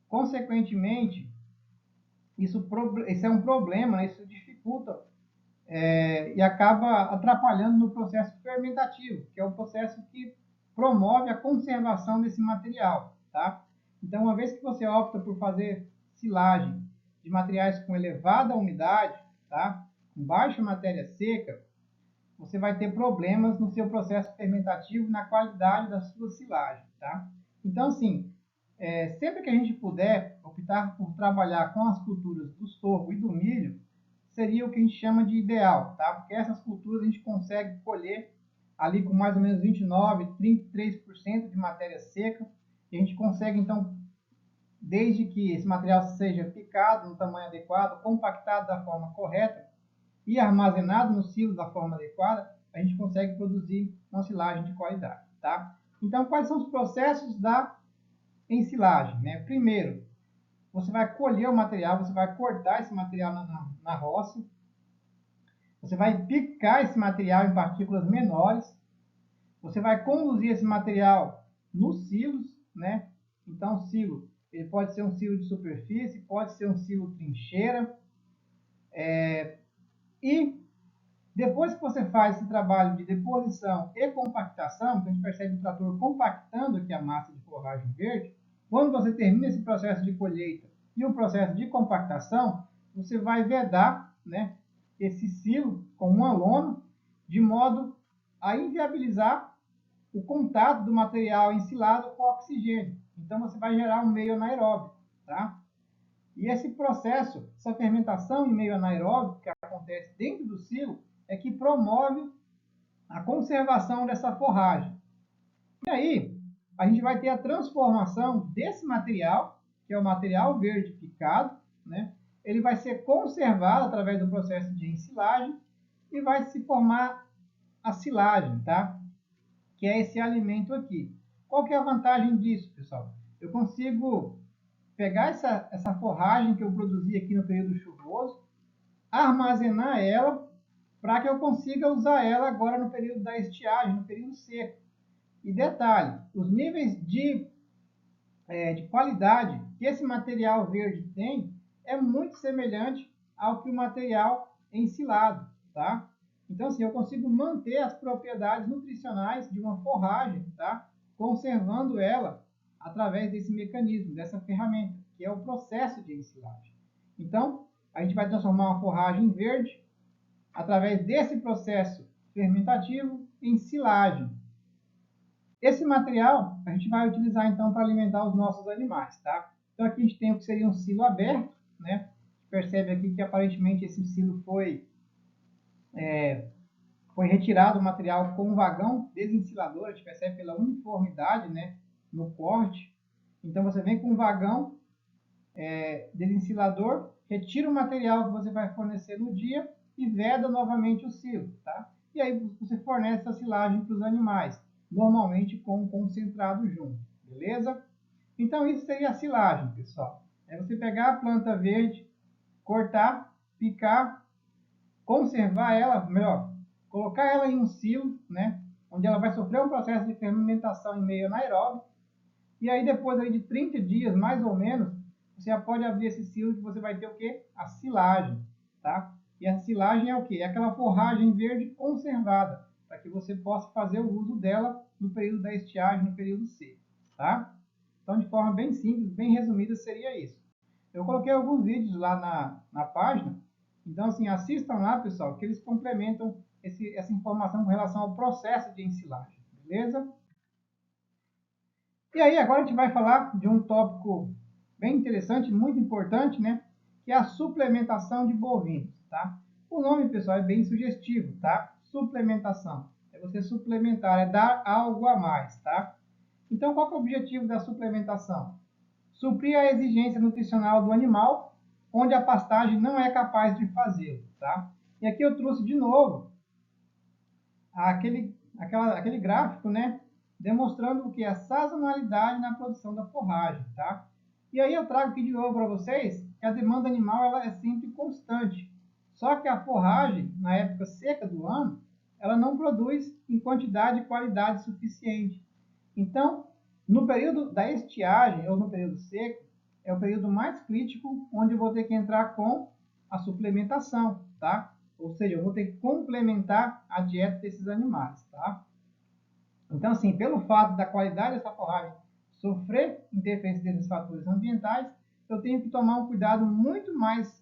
Consequentemente, isso é um problema, né? Isso dificulta e acaba atrapalhando no processo fermentativo, que é o processo que promove a conservação desse material, tá? Então, uma vez que você opta por fazer silagem de materiais com elevada umidade, tá? Com baixa matéria seca, você vai ter problemas no seu processo fermentativo e na qualidade da sua silagem, tá? Então, assim, sempre que a gente puder optar por trabalhar com as culturas do sorgo e do milho, seria o que a gente chama de ideal, tá? Porque essas culturas a gente consegue colher ali com mais ou menos 29, 33% de matéria seca, e a gente consegue, então, desde que esse material seja picado no tamanho adequado, compactado da forma correta, e armazenado no silo da forma adequada, a gente consegue produzir uma silagem de qualidade, tá? Então, quais são os processos da ensilagem, né? Primeiro, você vai colher o material, você vai cortar esse material na roça, você vai picar esse material em partículas menores, você vai conduzir esse material nos silos, né? Então, o silo, ele pode ser um silo de superfície, pode ser um silo trincheira, e depois que você faz esse trabalho de deposição e compactação, a gente percebe o trator compactando aqui a massa de forragem verde, quando você termina esse processo de colheita e o processo de compactação, você vai vedar, né, esse silo com uma lona, de modo a inviabilizar o contato do material ensilado com o oxigênio. Então, você vai gerar um meio anaeróbico, tá? E esse processo, essa fermentação em meio anaeróbico que acontece dentro do silo, é que promove a conservação dessa forragem. E aí, a gente vai ter a transformação desse material, que é o material verde picado, né? Ele vai ser conservado através do processo de ensilagem e vai se formar a silagem, tá? Que é esse alimento aqui. Qual que é a vantagem disso, pessoal? Eu consigo pegar essa forragem que eu produzi aqui no período chuvoso, armazenar ela para que eu consiga usar ela agora no período da estiagem, no período seco. E detalhe, os níveis de qualidade que esse material verde tem é muito semelhante ao que o material ensilado, tá? Então, assim, eu consigo manter as propriedades nutricionais de uma forragem, tá? Conservando ela através desse mecanismo, dessa ferramenta, que é o processo de ensilagem. Então, a gente vai transformar uma forragem verde através desse processo fermentativo em silagem. Esse material a gente vai utilizar então para alimentar os nossos animais, tá? Então aqui a gente tem o que seria um silo aberto, né? Percebe aqui que aparentemente esse silo foi retirado o material com um vagão desensilador, a gente percebe pela uniformidade, né, no corte. Então você vem com um vagão desensilador, retira o material que você vai fornecer no dia e veda novamente o silo, tá? E aí você fornece a silagem para os animais, normalmente com um concentrado junto, beleza? Então isso seria a silagem, pessoal. É você pegar a planta verde, cortar, picar, conservar ela, melhor, colocar ela em um silo, né? Onde ela vai sofrer um processo de fermentação em meio anaeróbio. E aí depois aí de 30 dias, mais ou menos, você já pode abrir esse silo que você vai ter o quê? A silagem, tá? E a silagem é o quê? É aquela forragem verde conservada, para que você possa fazer o uso dela no período da estiagem, no período seco, tá? Então, de forma bem simples, bem resumida, seria isso. Eu coloquei alguns vídeos lá na página, então, assim, assistam lá, pessoal, que eles complementam essa informação com relação ao processo de ensilagem, beleza? E aí, agora a gente vai falar de um tópico bem interessante, muito importante, né? Que é a suplementação de bovinos, tá? O nome, pessoal, é bem sugestivo, tá? Suplementação. É você suplementar, é dar algo a mais, tá? Então, qual é o objetivo da suplementação? Suprir a exigência nutricional do animal onde a pastagem não é capaz de fazê-lo, tá? E aqui eu trouxe de novo aquele gráfico, né, demonstrando o que? A sazonalidade na produção da forragem, tá? E aí eu trago aqui de novo para vocês que a demanda animal ela é sempre constante. Só que a forragem, na época seca do ano, ela não produz em quantidade e qualidade suficiente. Então, no período da estiagem ou no período seco, é o período mais crítico onde eu vou ter que entrar com a suplementação, tá? Ou seja, eu vou ter que complementar a dieta desses animais, tá? Então, assim, pelo fato da qualidade dessa forragem sofrer interferência desses fatores ambientais, eu tenho que tomar um cuidado muito mais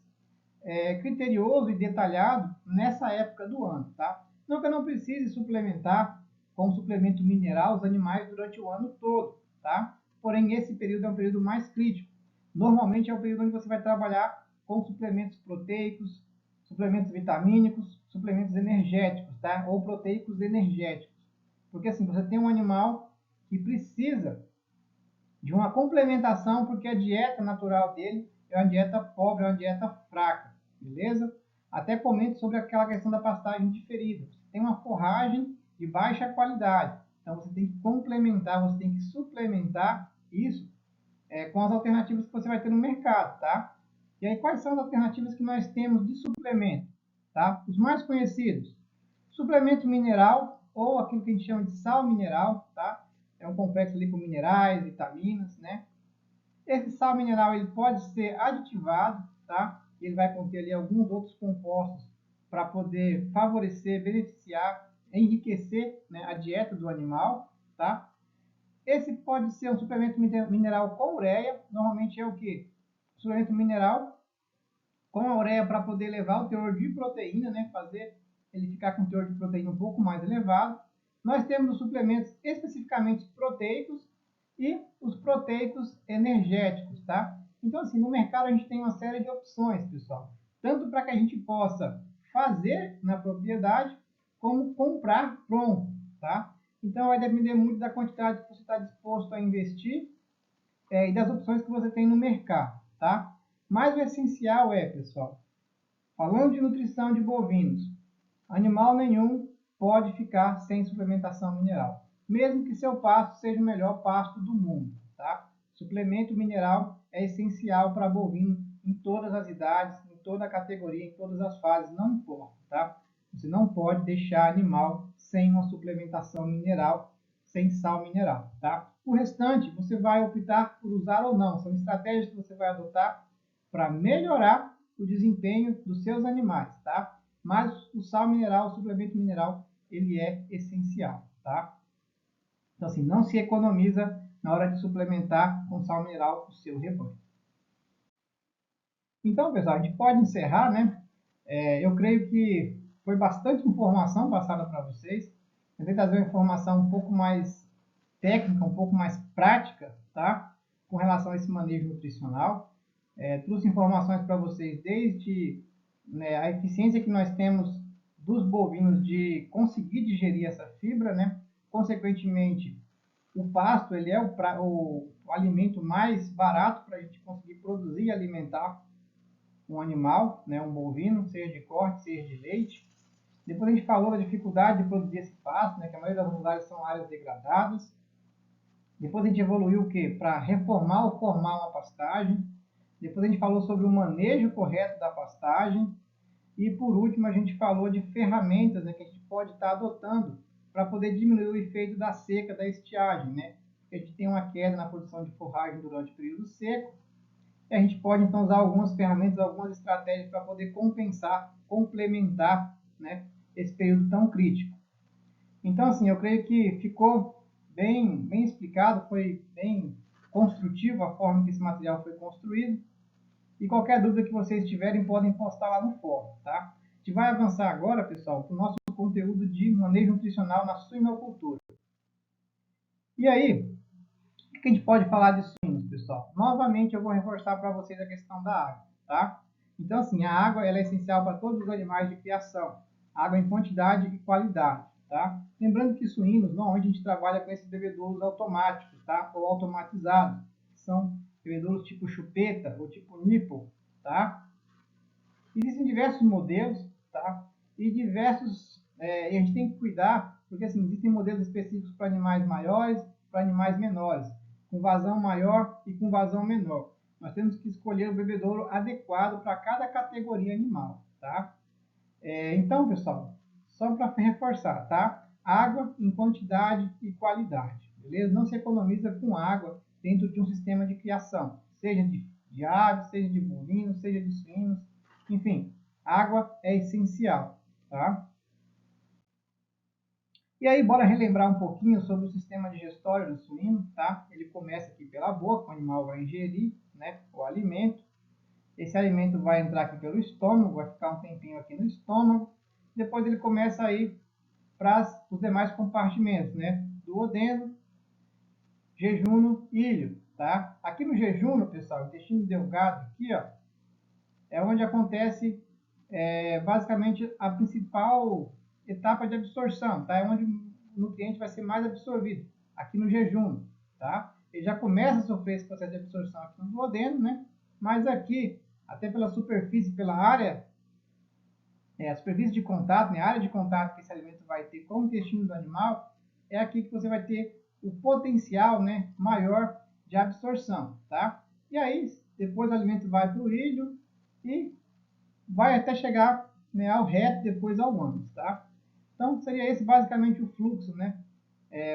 criterioso e detalhado nessa época do ano, tá? Não que eu não precise suplementar com suplemento mineral os animais durante o ano todo, tá? Porém, esse período é um período mais crítico. Normalmente é o período onde você vai trabalhar com suplementos proteicos, suplementos vitamínicos, suplementos energéticos, tá? Ou proteicos energéticos. Porque assim, você tem um animal que precisa de uma complementação, porque a dieta natural dele é uma dieta pobre, é uma dieta fraca, beleza? Até comento sobre aquela questão da pastagem diferida. Você tem uma forragem de baixa qualidade, então você tem que complementar, você tem que suplementar isso com as alternativas que você vai ter no mercado, tá? E aí, quais são as alternativas que nós temos de suplemento, tá? Os mais conhecidos, suplemento mineral, ou aquilo que a gente chama de sal mineral, tá? É um complexo ali com minerais, vitaminas, né? Esse sal mineral ele pode ser aditivado, tá? Ele vai conter ali alguns outros compostos para poder favorecer, beneficiar, enriquecer, né, a dieta do animal, tá? Esse pode ser um suplemento mineral com ureia, normalmente é o que? Suplemento mineral com a ureia para poder levar o teor de proteína, né? Fazer ele ficar com um teor de proteína um pouco mais elevado. Nós temos os suplementos especificamente proteicos e os proteicos energéticos, tá? Então, assim, no mercado a gente tem uma série de opções, pessoal. Tanto para que a gente possa fazer na propriedade, como comprar pronto, tá? Então, vai depender muito da quantidade que você está disposto a investir e das opções que você tem no mercado, tá? Mas o essencial é, pessoal, falando de nutrição de bovinos, animal nenhum pode ficar sem suplementação mineral, mesmo que seu pasto seja o melhor pasto do mundo, tá? Suplemento mineral é essencial para bovino em todas as idades, em toda a categoria, em todas as fases, não importa, tá? Você não pode deixar animal sem uma suplementação mineral, sem sal mineral, tá? O restante você vai optar por usar ou não, são estratégias que você vai adotar para melhorar o desempenho dos seus animais, tá? Mas o sal mineral, o suplemento mineral, ele é essencial, tá? Então, assim, não se economiza na hora de suplementar com sal mineral o seu rebanho. Então, pessoal, a gente pode encerrar, né? Eu creio que foi bastante informação passada para vocês. Tentei trazer uma informação um pouco mais técnica, um pouco mais prática, tá? Com relação a esse manejo nutricional. Trouxe informações para vocês desde né, a eficiência que nós temos dos bovinos de conseguir digerir essa fibra, né? Consequentemente, o pasto ele é o alimento mais barato para a gente conseguir produzir e alimentar um animal, né, um bovino, seja de corte, seja de leite. Depois a gente falou da dificuldade de produzir esse pasto, né, que a maioria das áreas são áreas degradadas. Depois a gente evoluiu o quê? Para reformar ou formar uma pastagem. Depois a gente falou sobre o manejo correto da pastagem. E por último a gente falou de ferramentas, né, que a gente pode estar adotando para poder diminuir o efeito da seca, da estiagem, né? A gente tem uma queda na produção de forragem durante o período seco. E a gente pode então usar algumas ferramentas, algumas estratégias para poder compensar, complementar, né, esse período tão crítico. Então, assim, eu creio que ficou bem explicado, foi bem construtivo a forma que esse material foi construído. E qualquer dúvida que vocês tiverem, podem postar lá no fórum, tá? A gente vai avançar agora, pessoal, para o nosso conteúdo de manejo nutricional na suinocultura. E aí, o que a gente pode falar de suínos, pessoal? Novamente, eu vou reforçar para vocês a questão da água, tá? Então, assim, a água ela é essencial para todos os animais de criação. Água em quantidade e qualidade, tá? Lembrando que suínos, normalmente a gente trabalha com esses bebedouros automáticos, tá? Ou automatizados. São bebedouros tipo chupeta ou tipo nipple. tá? Existem diversos modelos, tá? E diversos, e a gente tem que cuidar, porque assim, existem modelos específicos para animais maiores, para animais menores, com vazão maior e com vazão menor. Nós temos que escolher o bebedouro adequado para cada categoria animal, tá? Então, pessoal, só para reforçar, tá? Água em quantidade e qualidade, beleza? Não se economiza com água dentro de um sistema de criação, seja de aves, seja de bovinos, seja de suínos, enfim, água é essencial, tá? E aí, bora relembrar um pouquinho sobre o sistema digestório do suíno, tá? Ele começa aqui pela boca, o animal vai ingerir, né, o alimento. Esse alimento vai entrar aqui pelo estômago, vai ficar um tempinho aqui no estômago. Depois ele começa a ir para os demais compartimentos, né? Duodeno, jejúno, ilho, tá? Aqui no jejúno, pessoal, o intestino delgado aqui, ó, é onde acontece basicamente a principal etapa de absorção, tá? É onde o nutriente vai ser mais absorvido, aqui no jejum, tá? Ele já começa a sofrer esse processo de absorção aqui no duodeno, né? Mas aqui, até pela superfície, pela área, a superfície de contato, né? A área de contato que esse alimento vai ter com o intestino do animal, é aqui que você vai ter o potencial, né, maior de absorção, tá? E aí, depois o alimento vai para o ilho e vai até chegar, né, ao reto, depois ao ânus, tá? Então, seria esse basicamente o fluxo, né?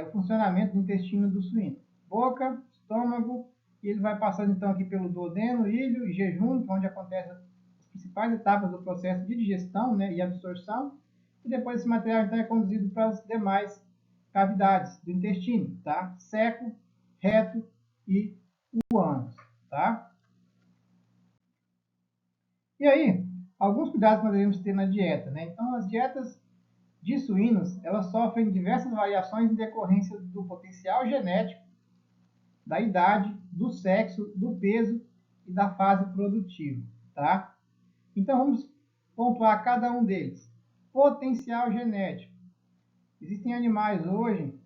O funcionamento do intestino do suíno. Boca, estômago, e ele vai passando então aqui pelo duodeno, ilho e jejum, onde acontecem as principais etapas do processo de digestão, né, e absorção. E depois esse material então é conduzido para as demais cavidades do intestino, tá? Seco, reto e o ânus, tá? E aí, alguns cuidados que nós devemos ter na dieta, né? Então, as dietas de suínos, elas sofrem diversas variações em decorrência do potencial genético, da idade, do sexo, do peso e da fase produtiva, tá? Então, vamos pontuar cada um deles. Potencial genético. Existem animais hoje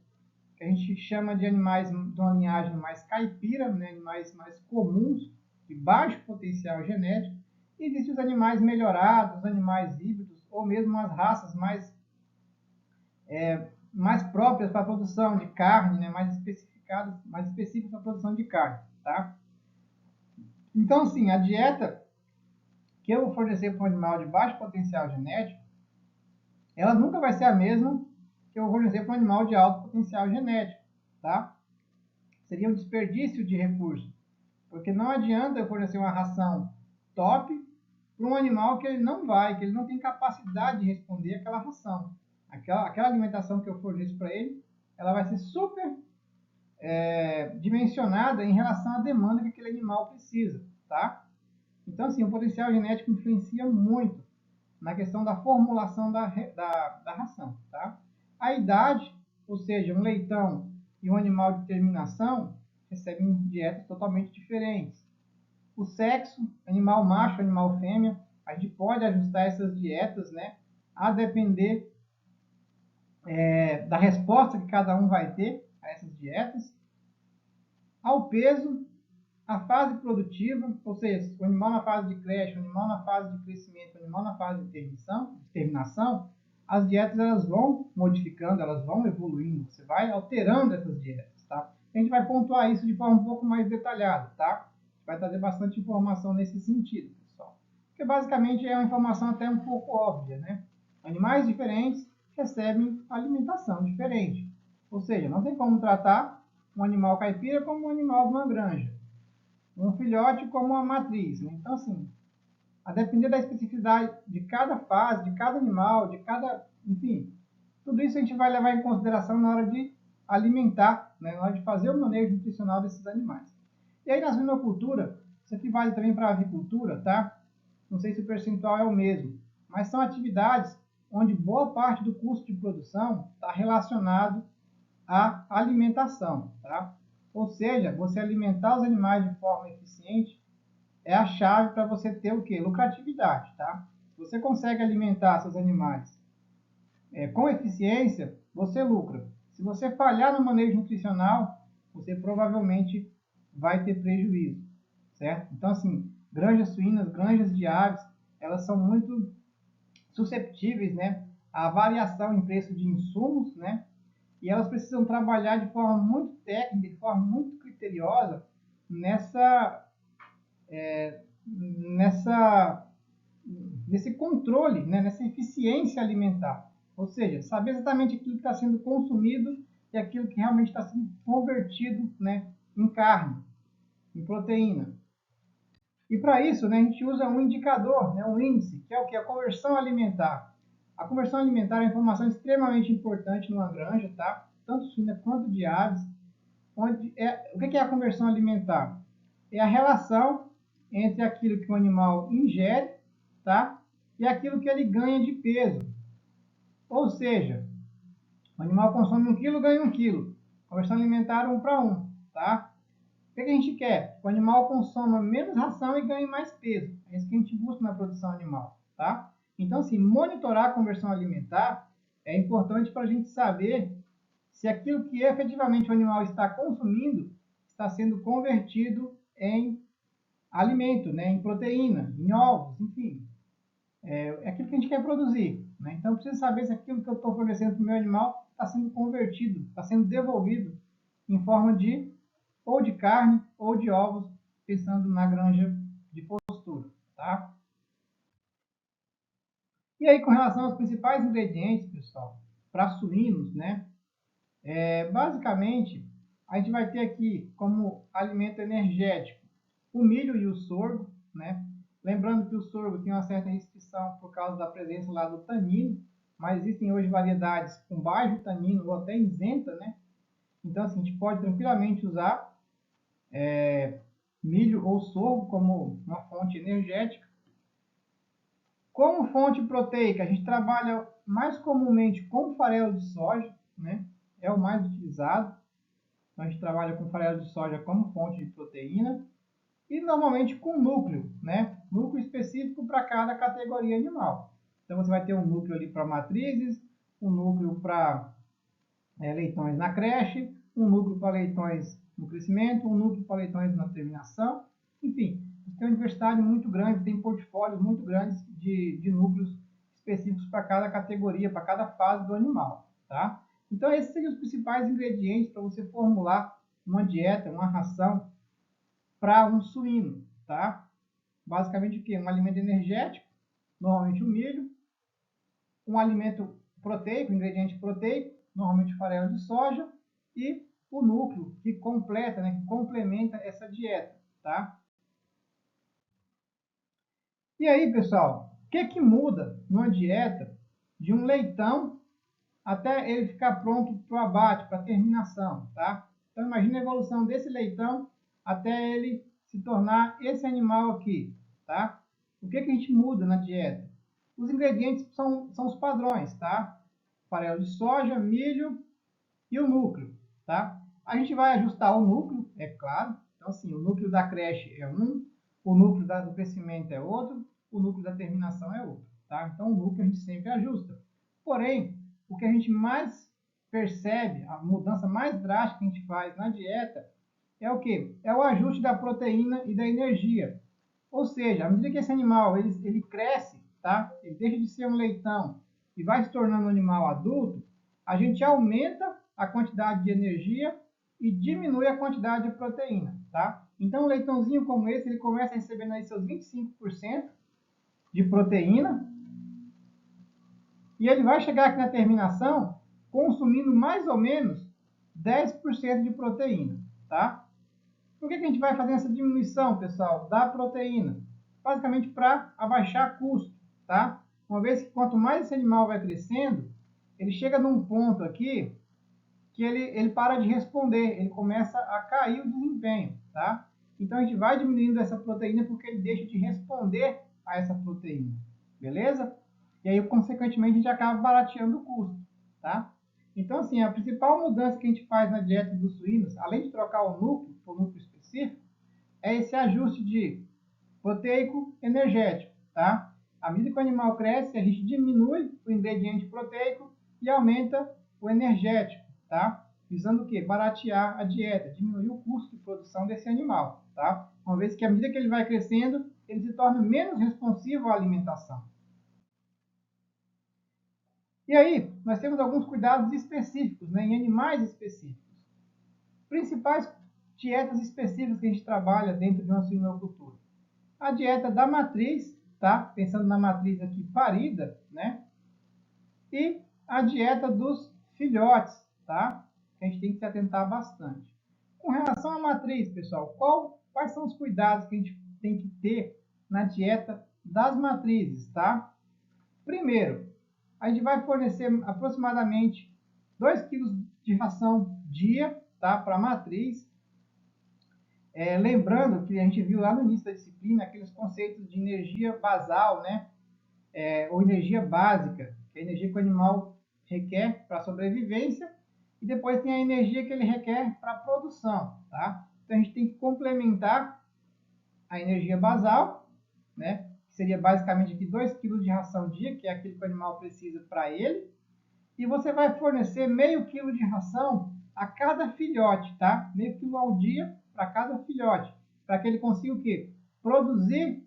que a gente chama de animais de uma linhagem mais caipira, né? Animais mais comuns, de baixo potencial genético. E existem os animais melhorados, os animais híbridos, ou mesmo as raças mais próprias para a produção de carne, né? Mais específicas para a produção de carne, tá? Então, assim, a dieta que eu vou fornecer para um animal de baixo potencial genético, ela nunca vai ser a mesma que eu vou fornecer para um animal de alto potencial genético, tá? Seria um desperdício de recurso, porque não adianta eu fornecer uma ração top para um animal que ele não tem capacidade de responder àquela ração. Aquela alimentação que eu forneço para ele, ela vai ser super dimensionada em relação à demanda que aquele animal precisa, tá? Então, assim, o potencial genético influencia muito na questão da formulação da ração, tá? A idade, ou seja, um leitão e um animal de terminação recebem dietas totalmente diferentes. O sexo, animal macho, animal fêmea, a gente pode ajustar essas dietas, né? A depender da resposta que cada um vai ter a essas dietas. Ao peso, a fase produtiva, ou seja, o animal na fase de creche, o animal na fase de crescimento, o animal na fase de terminação, as dietas elas vão modificando, elas vão evoluindo, você vai alterando essas dietas, tá? A gente vai pontuar isso de forma um pouco mais detalhada, tá? Vai trazer bastante informação nesse sentido, pessoal. Porque basicamente é uma informação até um pouco óbvia, né? Animais diferentes recebem alimentação diferente. Ou seja, não tem como tratar um animal caipira como um animal de uma granja, um filhote como uma matriz, né? Então, assim, a depender da especificidade de cada fase, de cada animal, enfim, tudo isso a gente vai levar em consideração na hora de alimentar, né? Na hora de fazer o manejo nutricional desses animais. E aí, na suinocultura, isso aqui vale também para a avicultura, tá? Não sei se o percentual é o mesmo, mas são atividades onde boa parte do custo de produção está relacionado à alimentação, tá? Ou seja, você alimentar os animais de forma eficiente é a chave para você ter o quê? Lucratividade, tá? Se você consegue alimentar seus animais com eficiência, você lucra. Se você falhar no manejo nutricional, você provavelmente vai ter prejuízo, certo? Então, assim, granjas suínas, granjas de aves, elas são muito susceptíveis, né, à variação em preço de insumos, né, e elas precisam trabalhar de forma muito técnica, de forma muito criteriosa nesse controle, né, nessa eficiência alimentar. Ou seja, saber exatamente aquilo que está sendo consumido e aquilo que realmente está sendo convertido, né, em carne, em proteína. E para isso, né, a gente usa um indicador, né, um índice, que é o que? A conversão alimentar. A conversão alimentar é uma informação extremamente importante numa granja, tá? Tanto suína quanto de aves. O que é a conversão alimentar? É a relação entre aquilo que o animal ingere, tá? E aquilo que ele ganha de peso. Ou seja, o animal consome 1 quilo, ganha 1 quilo. Conversão alimentar 1 para 1, tá? O que a gente quer? Que o animal consoma menos ração e ganhe mais peso. É isso que a gente busca na produção animal, tá? Então, assim, monitorar a conversão alimentar é importante para a gente saber se aquilo que efetivamente o animal está consumindo está sendo convertido em alimento, né, em proteína, em ovos, enfim. É aquilo que a gente quer produzir, né? Então, eu preciso saber se aquilo que eu estou fornecendo para o meu animal está sendo convertido, está sendo devolvido em forma de ou de carne ou de ovos, pensando na granja de postura, tá? E aí, com relação aos principais ingredientes, pessoal, para suínos, né? Basicamente, a gente vai ter aqui como alimento energético o milho e o sorgo, né? Lembrando que o sorgo tem uma certa restrição por causa da presença lá do tanino, mas existem hoje variedades com baixo tanino ou até isenta, né? Então, assim, a gente pode tranquilamente usar milho ou sorgo como uma fonte energética. Como fonte proteica, a gente trabalha mais comumente com farelo de soja, né? É o mais utilizado. Então, a gente trabalha com farelo de soja como fonte de proteína e normalmente com núcleo, né? Núcleo específico para cada categoria animal. Então, você vai ter um núcleo ali para matrizes, um núcleo para leitões na creche, um núcleo para leitões no crescimento, um núcleo para leitões na terminação. Enfim, tem uma diversidade muito grande, tem portfólios muito grandes de núcleos específicos para cada categoria, para cada fase do animal, tá? Então, esses seriam os principais ingredientes para você formular uma dieta, uma ração para um suíno, tá? Basicamente o quê? Um alimento energético, normalmente o milho, um alimento proteico, ingrediente proteico, normalmente o farelo de soja, e o núcleo que completa, né, que complementa essa dieta, tá? E aí, pessoal, o que muda numa dieta de um leitão até ele ficar pronto para o abate, para a terminação, tá? Então, imagine a evolução desse leitão até ele se tornar esse animal aqui, tá? O que a gente muda na dieta? Os ingredientes são os padrões, tá? Farelo de soja, milho e o núcleo, tá? A gente vai ajustar o núcleo, é claro. Então, assim, o núcleo da creche é um, o núcleo do crescimento é outro, o núcleo da terminação é outro, tá? Então, o núcleo a gente sempre ajusta. Porém, o que a gente mais percebe, a mudança mais drástica que a gente faz na dieta, é o quê? É o ajuste da proteína e da energia. Ou seja, à medida que esse animal ele cresce, tá? Ele deixa de ser um leitão e vai se tornando um animal adulto, a gente aumenta a quantidade de energia e diminui a quantidade de proteína, tá? Então, um leitãozinho como esse, ele começa recebendo aí seus 25% de proteína e ele vai chegar aqui na terminação consumindo mais ou menos 10% de proteína, tá? Por que a gente vai fazer essa diminuição, pessoal, da proteína? Basicamente para abaixar custo, tá? Uma vez que quanto mais esse animal vai crescendo, ele chega num ponto aqui que ele para de responder, ele começa a cair o desempenho, tá? Então a gente vai diminuindo essa proteína porque ele deixa de responder a essa proteína, beleza? E aí, consequentemente, a gente acaba barateando o custo, tá? Então, assim, a principal mudança que a gente faz na dieta dos suínos, além de trocar o núcleo por núcleo específico, é esse ajuste de proteico energético, tá? À medida que o animal cresce, a gente diminui o ingrediente proteico e aumenta o energético, tá? Visando o quê? Baratear a dieta, diminuir o custo de produção desse animal, tá? Uma vez que à medida que ele vai crescendo, ele se torna menos responsivo à alimentação. E aí, nós temos alguns cuidados específicos, né, em animais específicos. Principais dietas específicas que a gente trabalha dentro de uma suinocultura. A dieta da matriz, tá? Pensando na matriz aqui parida, né? E a dieta dos filhotes, tá? Que a gente tem que se atentar bastante. Com relação à matriz, pessoal, quais são os cuidados que a gente tem que ter na dieta das matrizes, tá? Primeiro, a gente vai fornecer aproximadamente 2 kg de ração dia, tá? Para a matriz. Lembrando que a gente viu lá no início da disciplina aqueles conceitos de energia basal, né? Ou energia básica, que é a energia que o animal requer para a sobrevivência, e depois tem a energia que ele requer para a produção, tá? Então a gente tem que complementar a energia basal, né? Que seria basicamente aqui 2 kg de ração dia, que é aquilo que o animal precisa para ele, e você vai fornecer meio quilo de ração a cada filhote, tá? Meio quilo ao dia para cada filhote, para que ele consiga o quê? Produzir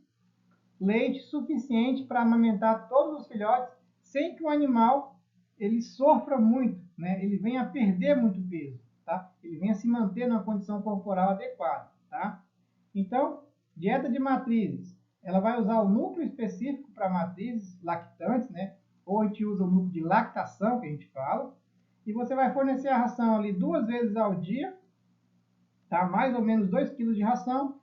leite suficiente para amamentar todos os filhotes, sem que o animal ele sofra muito, né? Ele venha a perder muito peso, tá? Ele venha a se manter numa condição corporal adequada, tá? Então, dieta de matrizes, ela vai usar o núcleo específico para matrizes lactantes, né? Ou a gente usa o núcleo de lactação, que a gente fala, e você vai fornecer a ração ali 2 vezes ao dia, tá? Mais ou menos 2 kg de ração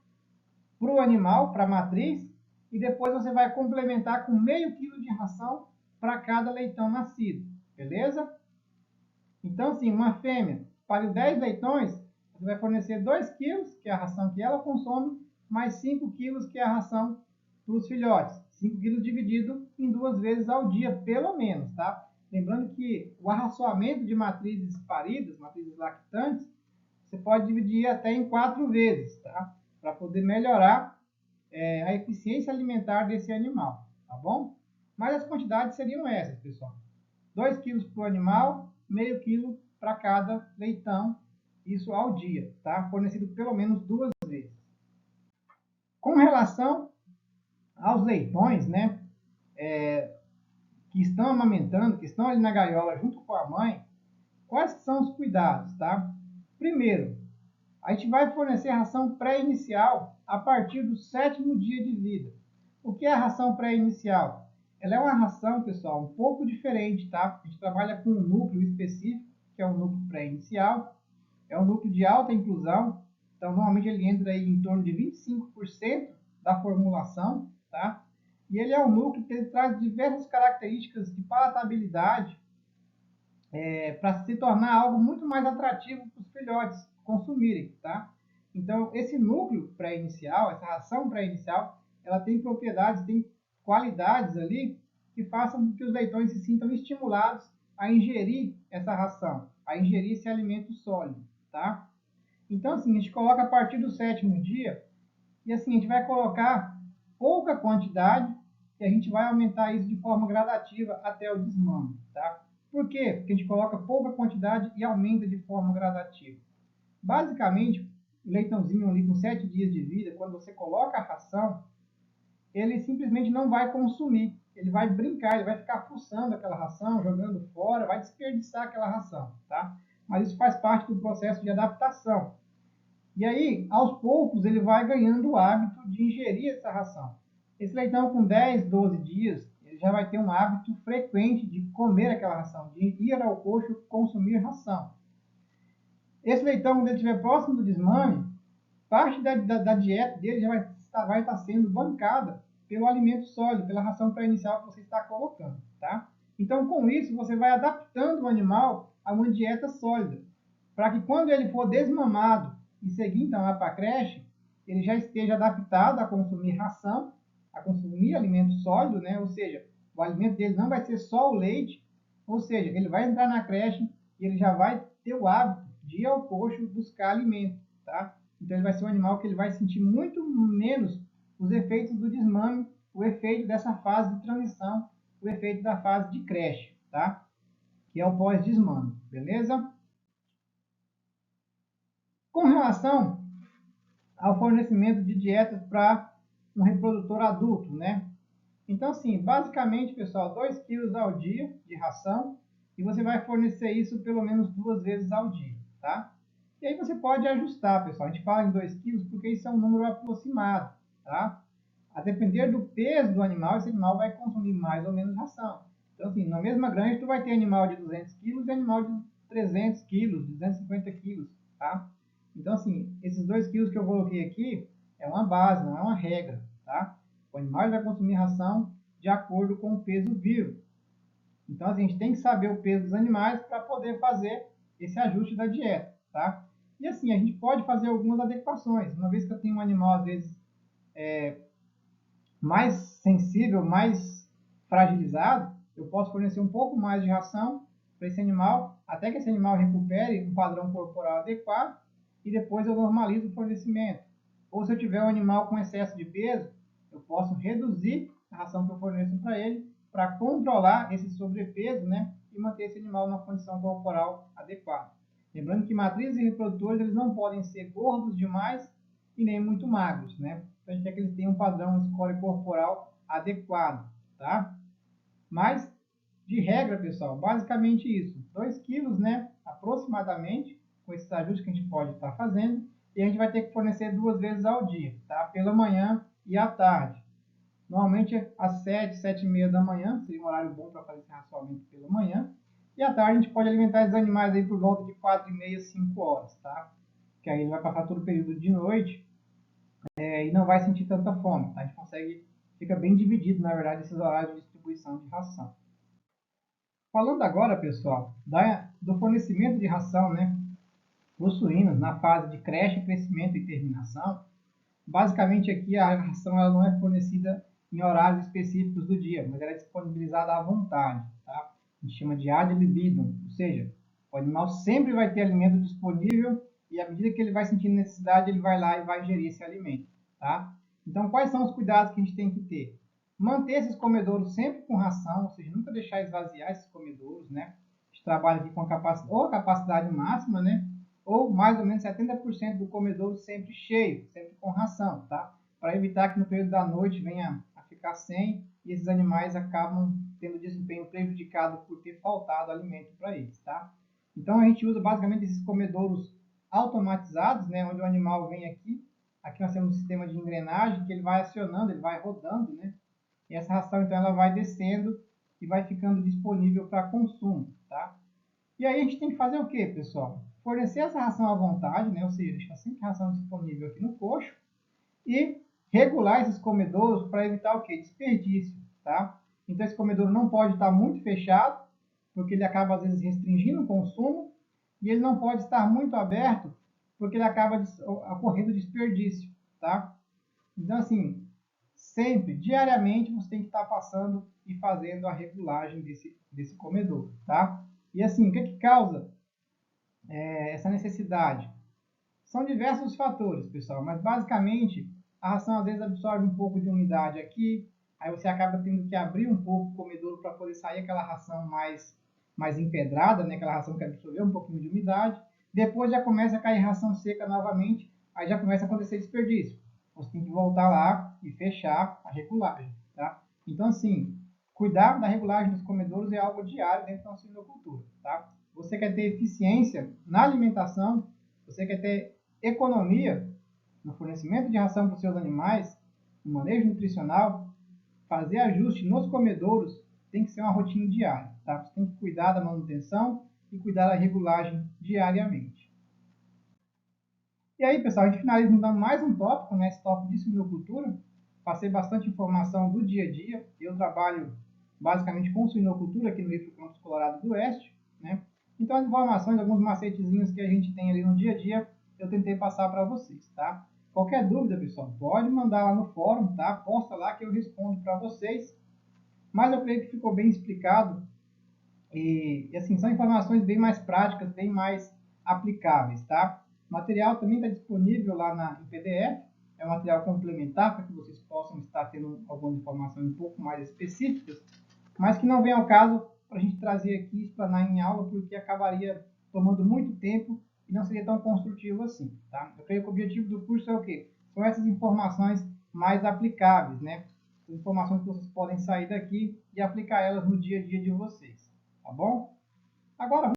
para o animal, para a matriz, e depois você vai complementar com meio quilo de ração para cada leitão nascido, beleza? Então, assim, uma fêmea para 10 leitões, você vai fornecer 2 quilos, que é a ração que ela consome, mais 5 quilos, que é a ração para os filhotes. 5 quilos dividido em 2 vezes ao dia, pelo menos, tá? Lembrando que o arraçoamento de matrizes paridas, matrizes lactantes, você pode dividir até em 4 vezes, tá? Para poder melhorar a eficiência alimentar desse animal, tá bom? Mas as quantidades seriam essas, pessoal. 2 quilos para o animal, meio quilo para cada leitão, isso ao dia, tá? Fornecido pelo menos 2 vezes. Com relação aos leitões, né, que estão amamentando, que estão ali na gaiola junto com a mãe, quais são os cuidados, tá? Primeiro, a gente vai fornecer ração pré-inicial a partir do 7º dia de vida. O que é a ração pré-inicial? Ela é uma ração, pessoal, um pouco diferente, tá? A gente trabalha com um núcleo específico, que é o núcleo pré-inicial. É um núcleo de alta inclusão, então normalmente ele entra aí em torno de 25% da formulação, tá? E ele é um núcleo que ele traz diversas características de palatabilidade para se tornar algo muito mais atrativo para os filhotes consumirem, tá? Então, esse núcleo pré-inicial, essa ração pré-inicial, ela tem propriedades, tem qualidades ali que façam com que os leitões se sintam estimulados a ingerir essa ração, a ingerir esse alimento sólido, tá? Então, assim, a gente coloca a partir do 7º dia e, assim, a gente vai colocar pouca quantidade e a gente vai aumentar isso de forma gradativa até o desmame, tá? Por quê? Porque a gente coloca pouca quantidade e aumenta de forma gradativa. Basicamente, o leitãozinho ali com 7 dias de vida, quando você coloca a ração, ele simplesmente não vai consumir. Ele vai brincar, ele vai ficar fuçando aquela ração, jogando fora, vai desperdiçar aquela ração, tá? Mas isso faz parte do processo de adaptação. E aí, aos poucos, ele vai ganhando o hábito de ingerir essa ração. Esse leitão com 10, 12 dias, ele já vai ter um hábito frequente de comer aquela ração, de ir ao coxo consumir ração. Esse leitão, quando ele estiver próximo do desmame, parte da dieta dele já vai estar sendo bancada pelo alimento sólido, pela ração pré-inicial que você está colocando, tá? Então, com isso, você vai adaptando o animal a uma dieta sólida, para que quando ele for desmamado e seguir, então, lá para a creche, ele já esteja adaptado a consumir ração, a consumir alimento sólido, né? Ou seja, o alimento dele não vai ser só o leite, ou seja, ele vai entrar na creche e ele já vai ter o hábito de ir ao coxo buscar alimento, tá? Então ele vai ser um animal que ele vai sentir muito menos os efeitos do desmame, o efeito dessa fase de transição, o efeito da fase de creche, tá? Que é o pós-desmame, beleza? Com relação ao fornecimento de dietas para um reprodutor adulto, né? Então, assim, basicamente, pessoal, 2 quilos ao dia de ração e você vai fornecer isso pelo menos 2 vezes ao dia, tá? E aí você pode ajustar, pessoal. A gente fala em 2 quilos porque isso é um número aproximado, tá? A depender do peso do animal, esse animal vai consumir mais ou menos ração. Então, assim, na mesma granja, tu vai ter animal de 200 quilos e animal de 300 quilos, 250 quilos, tá? Então, assim, esses 2 quilos que eu coloquei aqui é uma base, não é uma regra, tá? O animal vai consumir ração de acordo com o peso vivo. Então, assim, a gente tem que saber o peso dos animais para poder fazer esse ajuste da dieta, tá? E assim, a gente pode fazer algumas adequações. Uma vez que eu tenho um animal, às vezes, mais sensível, mais fragilizado, eu posso fornecer um pouco mais de ração para esse animal, até que esse animal recupere um padrão corporal adequado e depois eu normalizo o fornecimento. Ou se eu tiver um animal com excesso de peso, eu posso reduzir a ração que eu forneço para ele para controlar esse sobrepeso, né, e manter esse animal numa condição corporal adequada. Lembrando que matrizes e reprodutores eles não podem ser gordos demais e nem muito magros, né? Então a gente quer que eles tenham um padrão, um score corporal adequado, tá? Mas, de regra, pessoal, basicamente isso. 2 quilos, né? Aproximadamente, com esses ajustes que a gente pode estar fazendo. E a gente vai ter que fornecer 2 vezes ao dia, tá? Pela manhã e à tarde. Normalmente às 7, 7 e meia da manhã, seria um horário bom para fazer esse racionamento pela manhã. E à tarde a gente pode alimentar esses animais aí por volta de 4 e meia, 5 horas, tá? Que aí ele vai passar todo o período de noite e não vai sentir tanta fome, tá? A gente consegue, fica bem dividido, na verdade, esses horários de distribuição de ração. Falando agora, pessoal, do fornecimento de ração, né, para os suínos na fase de creche, crescimento e terminação, basicamente aqui a ração ela não é fornecida em horários específicos do dia, mas ela é disponibilizada à vontade, tá? A gente chama de ad libidum, ou seja, o animal sempre vai ter alimento disponível e à medida que ele vai sentindo necessidade, ele vai lá e vai ingerir esse alimento, tá? Então, quais são os cuidados que a gente tem que ter? Manter esses comedouros sempre com ração, ou seja, nunca deixar esvaziar esses comedouros, né? A gente trabalha aqui com a capacidade máxima, né? Ou mais ou menos 70% do comedouro sempre cheio, sempre com ração, tá? Para evitar que no período da noite venha a ficar sem e esses animais acabam tendo desempenho prejudicado por ter faltado alimento para eles, tá? Então a gente usa basicamente esses comedouros automatizados, né, onde o animal vem aqui, aqui nós temos um sistema de engrenagem que ele vai acionando, ele vai rodando, né? E essa ração então ela vai descendo e vai ficando disponível para consumo, tá? E aí a gente tem que fazer o que, pessoal? Fornecer essa ração à vontade, né? Ou seja, deixar sempre a ração disponível aqui no coxo e regular esses comedouros para evitar o que? Desperdício, tá? Então esse comedouro não pode estar muito fechado, porque ele acaba às vezes restringindo o consumo, e ele não pode estar muito aberto, porque ele acaba ocorrendo desperdício, tá? Então assim, sempre, diariamente, você tem que estar passando e fazendo a regulagem desse comedouro, tá? E assim, o que causa essa necessidade? São diversos fatores, pessoal, mas basicamente a ração às vezes absorve um pouco de umidade aqui, aí você acaba tendo que abrir um pouco o comedouro para poder sair aquela ração mais empedrada, né? Aquela ração que absorveu um pouquinho de umidade. Depois já começa a cair ração seca novamente, aí já começa a acontecer desperdício. Você tem que voltar lá e fechar a regulagem, tá? Então, assim, cuidar da regulagem dos comedouros é algo diário dentro da suinocultura, tá? Você quer ter eficiência na alimentação, você quer ter economia no fornecimento de ração para os seus animais, no manejo nutricional, fazer ajuste nos comedouros tem que ser uma rotina diária, tá? Você tem que cuidar da manutenção e cuidar da regulagem diariamente. E aí, pessoal, a gente finaliza então mais um tópico, né? Esse tópico de suinocultura. Passei bastante informação do dia a dia. Eu trabalho basicamente com suinocultura aqui no IFRO Campus Colorado do Oeste, né? Então, as informações, alguns macetezinhos que a gente tem ali no dia a dia, eu tentei passar para vocês, tá? Qualquer dúvida, pessoal, pode mandar lá no fórum, tá? Posta lá que eu respondo para vocês. Mas eu creio que ficou bem explicado e assim, são informações bem mais práticas, bem mais aplicáveis, tá? O material também está disponível lá em PDF, é um material complementar para que vocês possam estar tendo algumas informações um pouco mais específicas, mas que não vem ao caso para a gente trazer aqui e explanar em aula, porque acabaria tomando muito tempo e não seria tão construtivo assim, tá? Eu creio que o objetivo do curso é o quê? São essas informações mais aplicáveis, né? Informações que vocês podem sair daqui e aplicar elas no dia a dia de vocês, tá bom? Agora,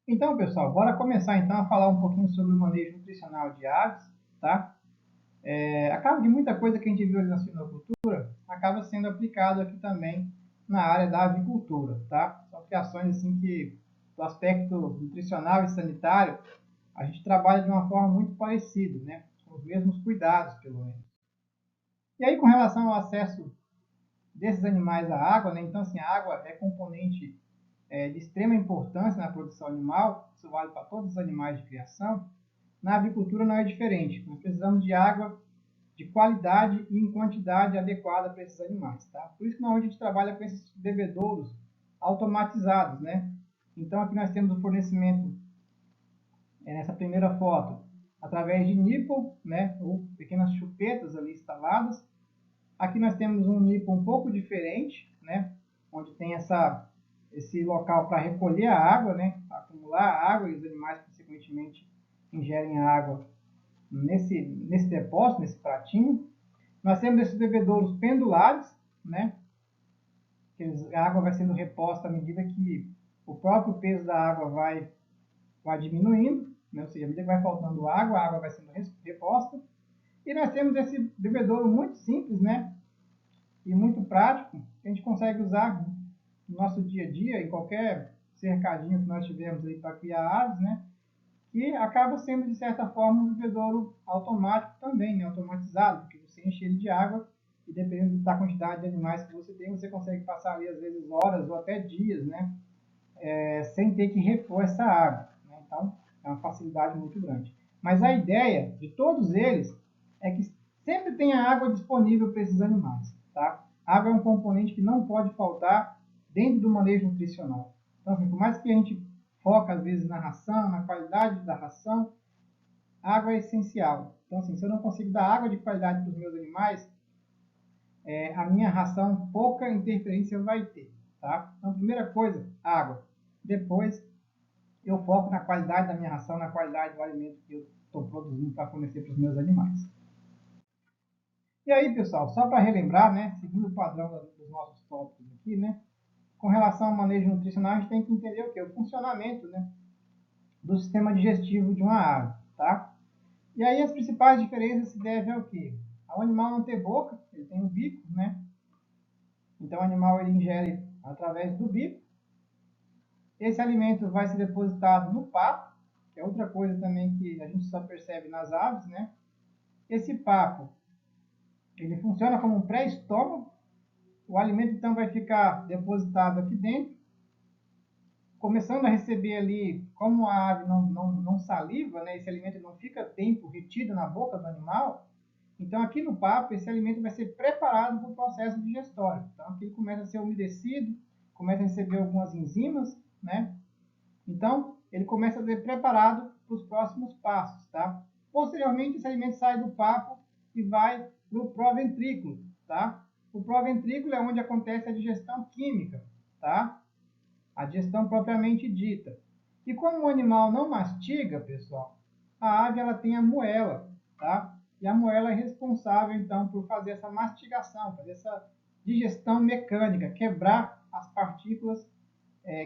então, pessoal, bora começar então a falar um pouquinho sobre o manejo nutricional de aves, tá? Acaba que muita coisa que a gente viu ali na suinocultura acaba sendo aplicado aqui também na área da avicultura, tá? São criações assim que, do aspecto nutricional e sanitário, a gente trabalha de uma forma muito parecida, né? Com os mesmos cuidados, pelo menos. E aí, com relação ao acesso desses animais à água, né? Então, assim, a água é componente de extrema importância na produção animal, isso vale para todos os animais de criação. Na avicultura não é diferente, nós precisamos de água de qualidade e em quantidade adequada para esses animais, tá? Por isso que normalmente a gente trabalha com esses bebedouros automatizados, né? Então aqui nós temos o fornecimento, nessa primeira foto, através de nipple, né? Ou pequenas chupetas ali instaladas. Aqui nós temos um nipple um pouco diferente, né? Onde tem esse local para recolher a água, né? Para acumular a água, e os animais consequentemente ingerem a água nesse depósito, nesse pratinho. Nós temos esses bebedouros pendulares, né? A água vai sendo reposta à medida que o próprio peso da água vai diminuindo, né? Ou seja, à medida que vai faltando água, a água vai sendo reposta. E nós temos esse bebedouro muito simples, né? E muito prático, que a gente consegue usar no nosso dia a dia, em qualquer cercadinho que nós tivermos aí para criar aves, né? Que acaba sendo, de certa forma, um bebedouro automático também, né? Automatizado, porque você enche ele de água e dependendo da quantidade de animais que você tem, você consegue passar ali, às vezes, horas ou até dias, né? Sem ter que repor essa água, né? Então, é uma facilidade muito grande. Mas a ideia de todos eles é que sempre tenha água disponível para esses animais, tá? A água é um componente que não pode faltar dentro do manejo nutricional. Então, assim, por mais que a gente foca, às vezes, na ração, na qualidade da ração, água é essencial. Então, assim, se eu não consigo dar água de qualidade para os meus animais, a minha ração pouca interferência vai ter, tá? Então, primeira coisa, água. Depois, eu foco na qualidade da minha ração, na qualidade do alimento que eu estou produzindo para fornecer para os meus animais. E aí, pessoal, só para relembrar, né, seguindo o padrão dos nossos tópicos aqui, né, com relação ao manejo nutricional, a gente tem que entender o quê? O funcionamento, né, do sistema digestivo de uma ave, tá? E aí as principais diferenças se devem ao quê? Ao animal não ter boca, ele tem um bico, né? Então o animal ele ingere através do bico. Esse alimento vai ser depositado no papo, que é outra coisa também que a gente só percebe nas aves, né? Esse papo, ele funciona como um pré-estômago. O alimento então vai ficar depositado aqui dentro, começando a receber ali, como a ave não saliva, né? Esse alimento não fica tempo retido na boca do animal. Então, aqui no papo, esse alimento vai ser preparado para o processo digestório. Então, aqui ele começa a ser umedecido, começa a receber algumas enzimas, né? Então, ele começa a ser preparado para os próximos passos, tá? Posteriormente, esse alimento sai do papo e vai para o proventrículo, tá? O proventrículo é onde acontece a digestão química, tá? A digestão propriamente dita. E como o animal não mastiga, pessoal, a ave ela tem a moela, tá? E a moela é responsável, então, por fazer essa mastigação, fazer essa digestão mecânica, quebrar as partículas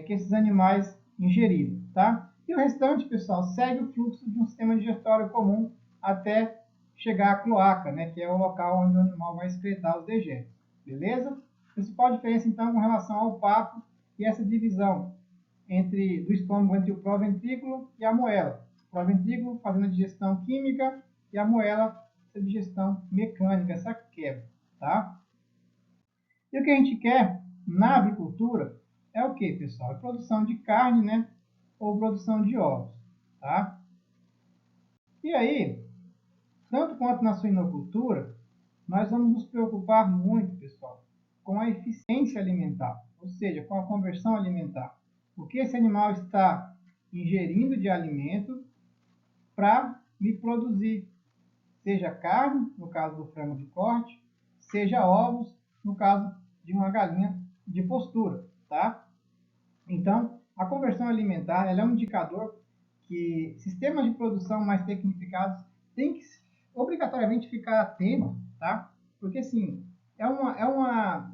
que esses animais ingeriram, tá? E o restante, pessoal, segue o fluxo de um sistema digestório comum até chegar à cloaca, né? Que é o local onde o animal vai excretar os dejetos, beleza? A principal diferença, então, com relação ao papo e essa divisão do estômago entre o proventrículo e a moela. O proventrículo fazendo a digestão química e a moela essa digestão mecânica, essa quebra, tá? E o que a gente quer na avicultura é o que, pessoal? É produção de carne, né? Ou produção de ovos, tá? E aí, tanto quanto na suinocultura, nós vamos nos preocupar muito, pessoal, com a eficiência alimentar, ou seja, com a conversão alimentar. O que esse animal está ingerindo de alimento para me produzir, seja carne, no caso do frango de corte, seja ovos, no caso de uma galinha de postura, tá? Então, a conversão alimentar ela é um indicador que sistemas de produção mais tecnificados têm que obrigatoriamente ficar atentos, tá? porque assim, é uma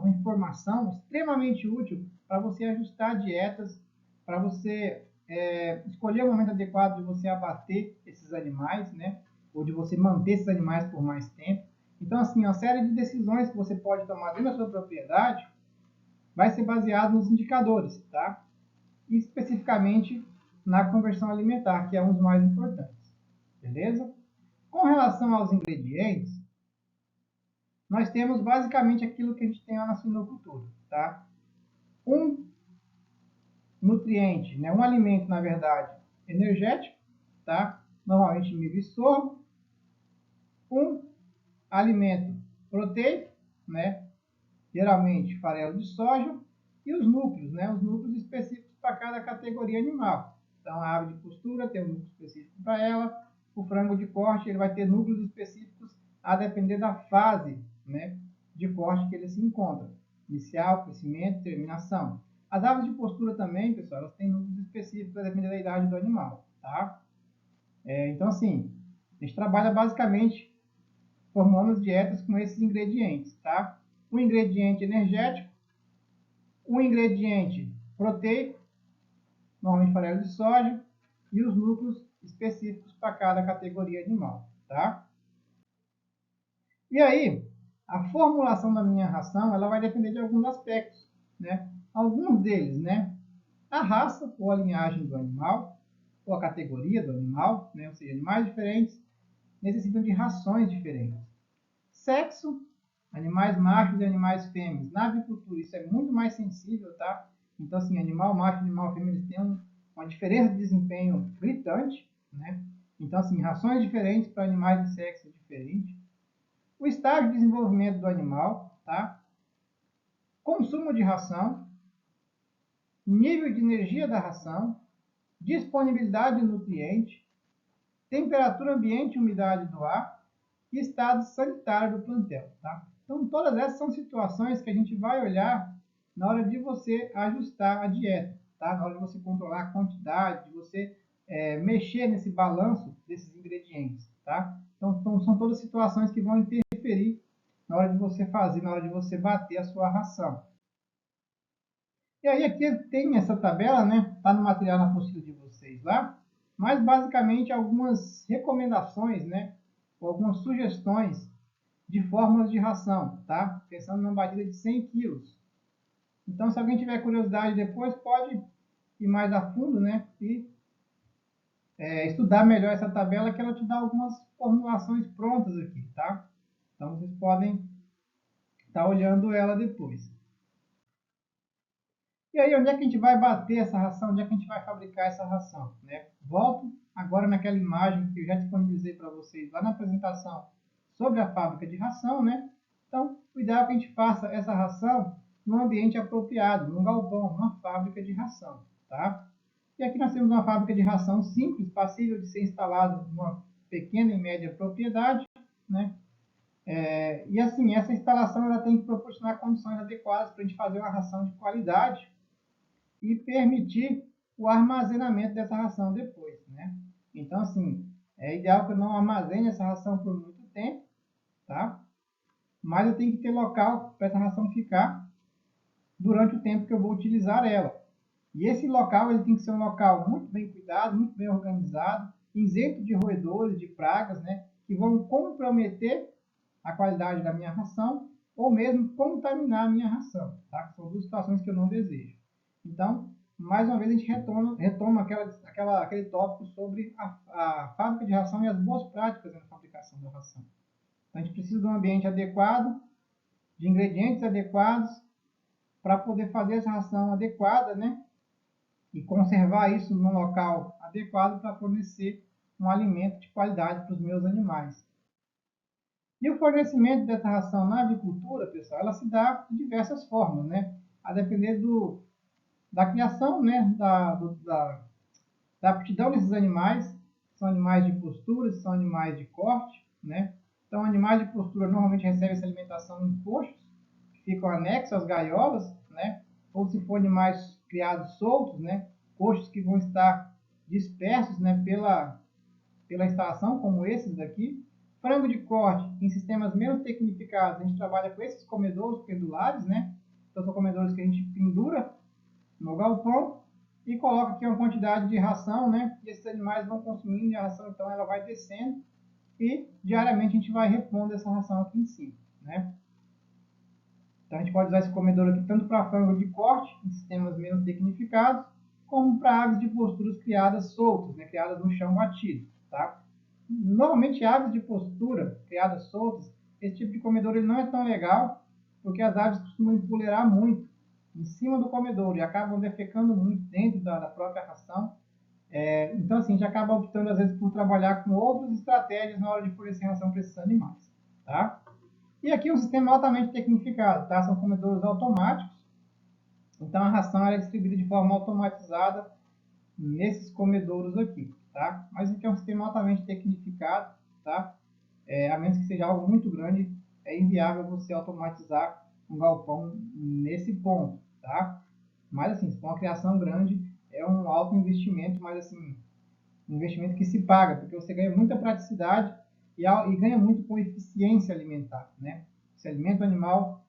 informação extremamente útil para você ajustar dietas, para você escolher o momento adequado de você abater esses animais, né? Ou de você manter esses animais por mais tempo. Então, assim, uma série de decisões que você pode tomar dentro da sua propriedade vai ser baseado nos indicadores, tá? E especificamente na conversão alimentar, que é um dos mais importantes. Beleza? Com relação aos ingredientes, nós temos basicamente aquilo que a gente tem lá na suinocultura, tá? Um nutriente, né? Um alimento, na verdade, energético, tá? Normalmente milho e sorgo. Um alimento proteico, né? Geralmente farelo de soja. E os núcleos, né? Os núcleos específicos para cada categoria animal. Então, a ave de costura tem um núcleo específico para ela. O frango de corte ele vai ter núcleos específicos a depender da fase, né, de corte que ele se encontra. Inicial, crescimento, terminação. As aves de postura também, pessoal, elas têm núcleos específicos a depender da idade do animal, tá? Então, assim, a gente trabalha basicamente formando as dietas com esses ingredientes, tá? Um ingrediente energético, um ingrediente proteico, normalmente farelo de soja, e os núcleos específicos para cada categoria animal, tá? E aí, a formulação da minha ração, ela vai depender de alguns aspectos, né? Alguns deles, né? A raça ou a linhagem do animal, ou a categoria do animal, né? Ou seja, animais diferentes necessitam de rações diferentes. Sexo, animais machos e animais fêmeas. Na avicultura isso é muito mais sensível, tá? Então, assim, animal macho e animal fêmea eles têm uma diferença de desempenho gritante, né? Então, assim, rações diferentes para animais de sexo diferente. O estágio de desenvolvimento do animal, tá? Consumo de ração, nível de energia da ração, disponibilidade de nutriente, temperatura ambiente e umidade do ar e estado sanitário do plantel, tá? Então, todas essas são situações que a gente vai olhar na hora de você ajustar a dieta, tá? Na hora de você controlar a quantidade, de você mexer nesse balanço desses ingredientes, tá? Então, são todas situações que vão interferir na hora de você fazer, na hora de você bater a sua ração. E aí aqui tem essa tabela, né? Tá no material na apostila de vocês lá, mas basicamente algumas recomendações, né? Ou algumas sugestões de fórmulas de ração, tá? Pensando numa batida de 100 quilos. Então, se alguém tiver curiosidade depois, pode ir mais a fundo, né? E estudar melhor essa tabela, que ela te dá algumas formulações prontas aqui, tá? Então, vocês podem estar olhando ela depois. E aí, onde é que a gente vai bater essa ração? Onde é que a gente vai fabricar essa ração? Né? Volto agora naquela imagem que eu já disponibilizei para vocês lá na apresentação sobre a fábrica de ração, né? Então, o ideal é que a gente faça essa ração num ambiente apropriado, num galpão, numa fábrica de ração, tá? E aqui nós temos uma fábrica de ração simples, passível de ser instalada numa pequena e média propriedade, né? E assim, essa instalação ela tem que proporcionar condições adequadas para a gente fazer uma ração de qualidade e permitir o armazenamento dessa ração depois, né? Então, assim, é ideal que eu não armazene essa ração por muito tempo, tá? Mas eu tenho que ter local para essa ração ficar durante o tempo que eu vou utilizar ela. E esse local ele tem que ser um local muito bem cuidado, muito bem organizado, isento de roedores, de pragas, né? Que vão comprometer a qualidade da minha ração ou mesmo contaminar a minha ração, tá? São duas situações que eu não desejo. Então, mais uma vez a gente retoma aquele tópico sobre a fábrica de ração e as boas práticas na fabricação da ração. Então, a gente precisa de um ambiente adequado, de ingredientes adequados, para poder fazer essa ração adequada, né? E conservar isso num local adequado para fornecer um alimento de qualidade para os meus animais. E o fornecimento dessa ração na avicultura, pessoal, ela se dá de diversas formas, né? A depender da criação, né? Da aptidão desses animais. São animais de postura, são animais de corte, né? Então, animais de postura normalmente recebem essa alimentação em coxos, que ficam anexos às gaiolas, né? Ou se for animais criados soltos, né? Coxos que vão estar dispersos, né? Pela instalação, como esses daqui. Frango de corte, em sistemas menos tecnificados, a gente trabalha com esses comedouros pendulares, né? Então, são comedouros que a gente pendura no galpão e coloca aqui uma quantidade de ração, né? E esses animais vão consumindo e a ração, então, ela vai descendo e diariamente a gente vai repondo essa ração aqui em cima, né? Então, a gente pode usar esse comedor aqui tanto para frango de corte, em sistemas menos tecnificados, como para aves de posturas criadas soltas, né? Criadas no chão batido, tá? Normalmente, aves de postura criadas soltas, esse tipo de comedor ele não é tão legal, porque as aves costumam empoleirar muito em cima do comedouro e acabam defecando muito dentro da própria ração. Então, assim, a gente acaba optando, às vezes, por trabalhar com outras estratégias na hora de fornecer ração para esses animais, tá? E aqui um sistema altamente tecnificado, tá? São comedouros automáticos, então a ração é distribuída de forma automatizada nesses comedouros aqui, tá? Mas aqui é um sistema altamente tecnificado, tá? A menos que seja algo muito grande, é inviável você automatizar um galpão nesse ponto, tá? Mas assim, se for uma criação grande, é um alto investimento, mas assim, um investimento que se paga, porque você ganha muita praticidade e ganha muito com eficiência alimentar, né? Você alimenta o animal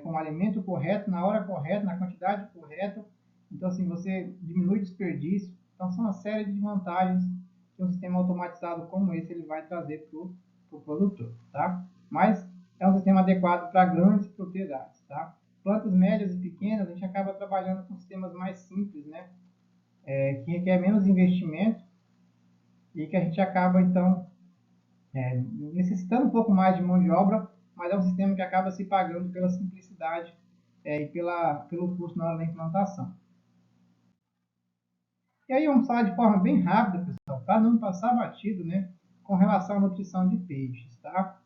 com o alimento correto, na hora correta, na quantidade correta. Então, assim, você diminui o desperdício. Então, são uma série de vantagens que um sistema automatizado como esse ele vai trazer para o produtor, tá? Mas é um sistema adequado para grandes propriedades, tá? Plantas médias e pequenas, a gente acaba trabalhando com sistemas mais simples, né? Que requer menos investimento e que a gente acaba, então, necessitando um pouco mais de mão de obra, mas é um sistema que acaba se pagando pela simplicidade e pelo custo na hora da implantação. E aí vamos falar de forma bem rápida, pessoal, para não passar batido, né, com relação à nutrição de peixes, tá?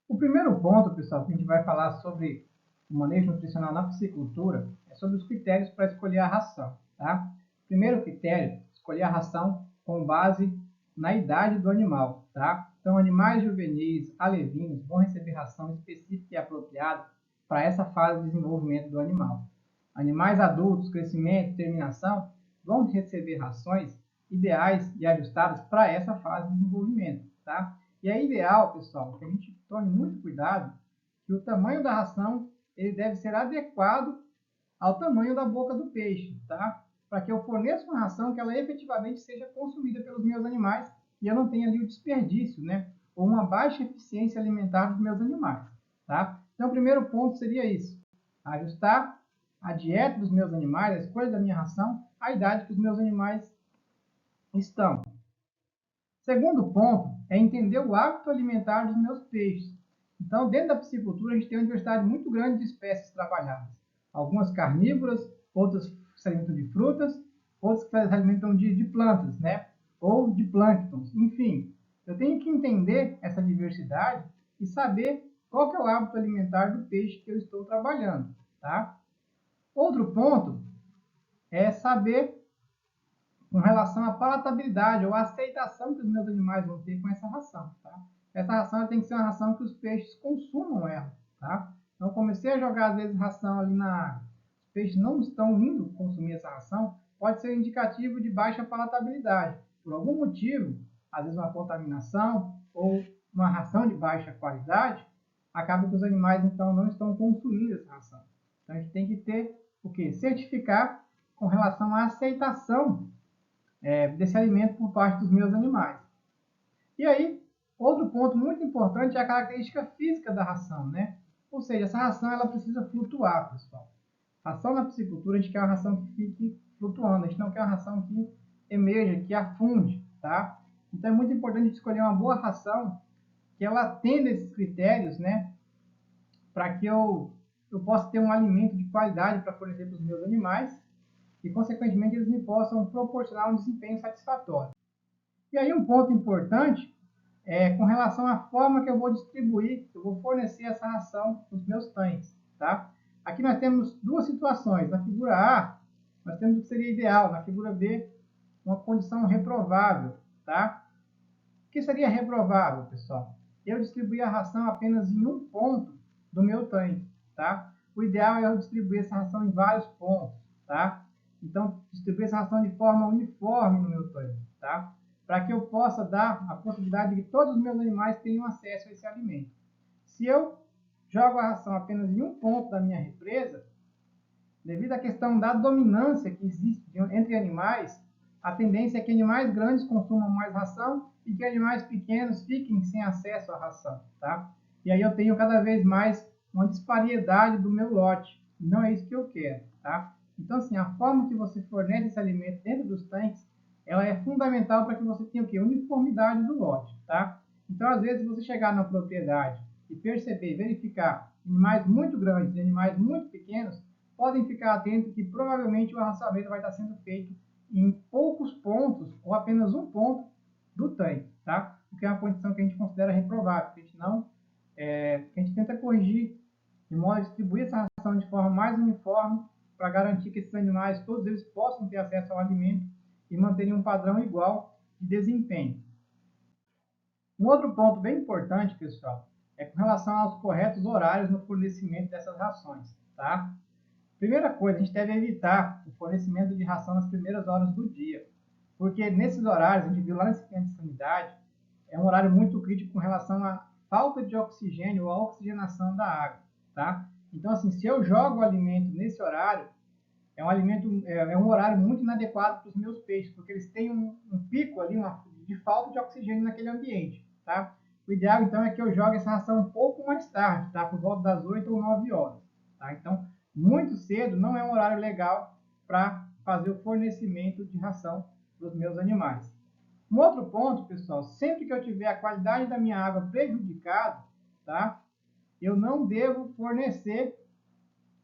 O primeiro ponto, pessoal, que a gente vai falar sobre o manejo nutricional na piscicultura é sobre os critérios para escolher a ração, tá? Primeiro critério, escolher a ração com base na idade do animal, tá? Então, animais juvenis, alevinos, vão receber ração específica e apropriada para essa fase de desenvolvimento do animal. Animais adultos, crescimento, terminação, vão receber rações ideais e ajustadas para essa fase de desenvolvimento, tá? E é ideal, pessoal, que a gente tome muito cuidado que o tamanho da ração ele deve ser adequado ao tamanho da boca do peixe, tá? Para que eu forneça uma ração que ela efetivamente seja consumida pelos meus animais e eu não tenha ali o desperdício, né? Ou uma baixa eficiência alimentar dos meus animais, tá? Então, o primeiro ponto seria isso: ajustar a dieta dos meus animais, a escolha da minha ração, à idade que os meus animais estão. Segundo ponto é entender o hábito alimentar dos meus peixes. Então, dentro da piscicultura, a gente tem uma diversidade muito grande de espécies trabalhadas. Algumas carnívoras, outras se alimentam de frutas, outras se alimentam de plantas, né? Ou de plânctons. Enfim, eu tenho que entender essa diversidade e saber qual que é o hábito alimentar do peixe que eu estou trabalhando, tá? Outro ponto é saber com relação à palatabilidade ou à aceitação que os meus animais vão ter com essa ração, tá? Essa ração tem que ser uma ração que os peixes consumam ela, tá? Então, comecei a jogar, às vezes, ração ali na água. Os peixes não estão indo consumir essa ração, pode ser um indicativo de baixa palatabilidade. Por algum motivo, às vezes uma contaminação ou uma ração de baixa qualidade, acaba que os animais, então, não estão consumindo essa ração. Então, a gente tem que ter o quê? Certificar com relação à aceitação desse alimento por parte dos meus animais. E aí, outro ponto muito importante é a característica física da ração, né? Ou seja, essa ração ela precisa flutuar, pessoal. Ração na piscicultura, a gente quer uma ração que fique flutuando, a gente não quer uma ração que emerja, que afunde, tá? Então é muito importante escolher uma boa ração que ela atenda esses critérios, né? Para que eu possa ter um alimento de qualidade para fornecer para os meus animais e, consequentemente, eles me possam proporcionar um desempenho satisfatório. E aí um ponto importante é com relação à forma que eu vou distribuir, eu vou fornecer essa ração nos meus tanques, tá? Aqui nós temos duas situações. Na figura A, nós temos o que seria ideal. Na figura B, uma condição reprovável, tá? O que seria reprovável, pessoal? Eu distribuir a ração apenas em um ponto do meu tanque, tá? O ideal é eu distribuir essa ração em vários pontos, tá? Então, distribuir essa ração de forma uniforme no meu tanque, tá? para que eu possa dar a possibilidade de que todos os meus animais tenham acesso a esse alimento. Se eu jogo a ração apenas em um ponto da minha represa, devido à questão da dominância que existe entre animais, a tendência é que animais grandes consumam mais ração e que animais pequenos fiquem sem acesso à ração, tá? E aí eu tenho cada vez mais uma disparidade do meu lote. Não é isso que eu quero, tá? Então, assim, a forma que você fornece esse alimento dentro dos tanques, ela é fundamental para que você tenha o quê? Uniformidade do lote, tá? Então, às vezes, você chegar na propriedade e perceber, verificar animais muito grandes e animais muito pequenos, podem ficar atentos que provavelmente o arraçamento vai estar sendo feito em poucos pontos ou apenas um ponto do tanque, tá? O que é uma condição que a gente considera reprovável, que a gente não, a gente tenta corrigir de modo a distribuir essa ração de forma mais uniforme para garantir que esses animais, todos eles possam ter acesso ao alimento e manterem um padrão igual de desempenho. Um outro ponto bem importante, pessoal, é com relação aos corretos horários no fornecimento dessas rações, tá? Primeira coisa, a gente deve evitar o fornecimento de ração nas primeiras horas do dia, porque nesses horários, a gente viu lá nesse plano de sanidade, é um horário muito crítico com relação à falta de oxigênio ou à oxigenação da água, tá? Então, assim, se eu jogo o alimento nesse horário, é um horário muito inadequado para os meus peixes, porque eles têm um pico ali de falta de oxigênio naquele ambiente, tá? O ideal, então, é que eu jogue essa ração um pouco mais tarde, tá? Por volta das 8 ou 9 horas, tá? Então, muito cedo não é um horário legal para fazer o fornecimento de ração para os meus animais. Um outro ponto, pessoal, sempre que eu tiver a qualidade da minha água prejudicada, tá? Eu não devo fornecer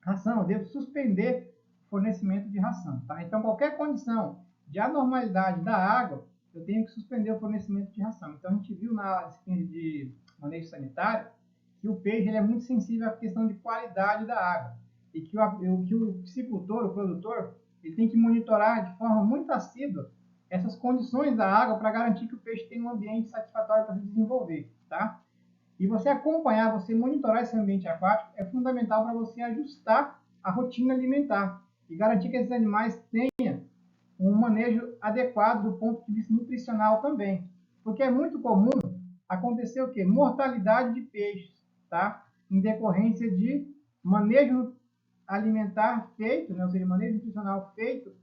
ração, eu devo suspender o fornecimento de ração, tá? Então, qualquer condição de anormalidade da água, eu tenho que suspender o fornecimento de ração. Então, a gente viu na disciplina de manejo sanitário que o peixe ele é muito sensível à questão de qualidade da água e que o piscicultor, o produtor, ele tem que monitorar de forma muito assídua essas condições da água para garantir que o peixe tenha um ambiente satisfatório para se desenvolver, tá? E você acompanhar, você monitorar esse ambiente aquático é fundamental para você ajustar a rotina alimentar e garantir que esses animais tenham um manejo adequado do ponto de vista nutricional também. Porque é muito comum acontecer o quê? Mortalidade de peixes, tá? Em decorrência de manejo alimentar feito, né? Ou seja, manejo nutricional feito,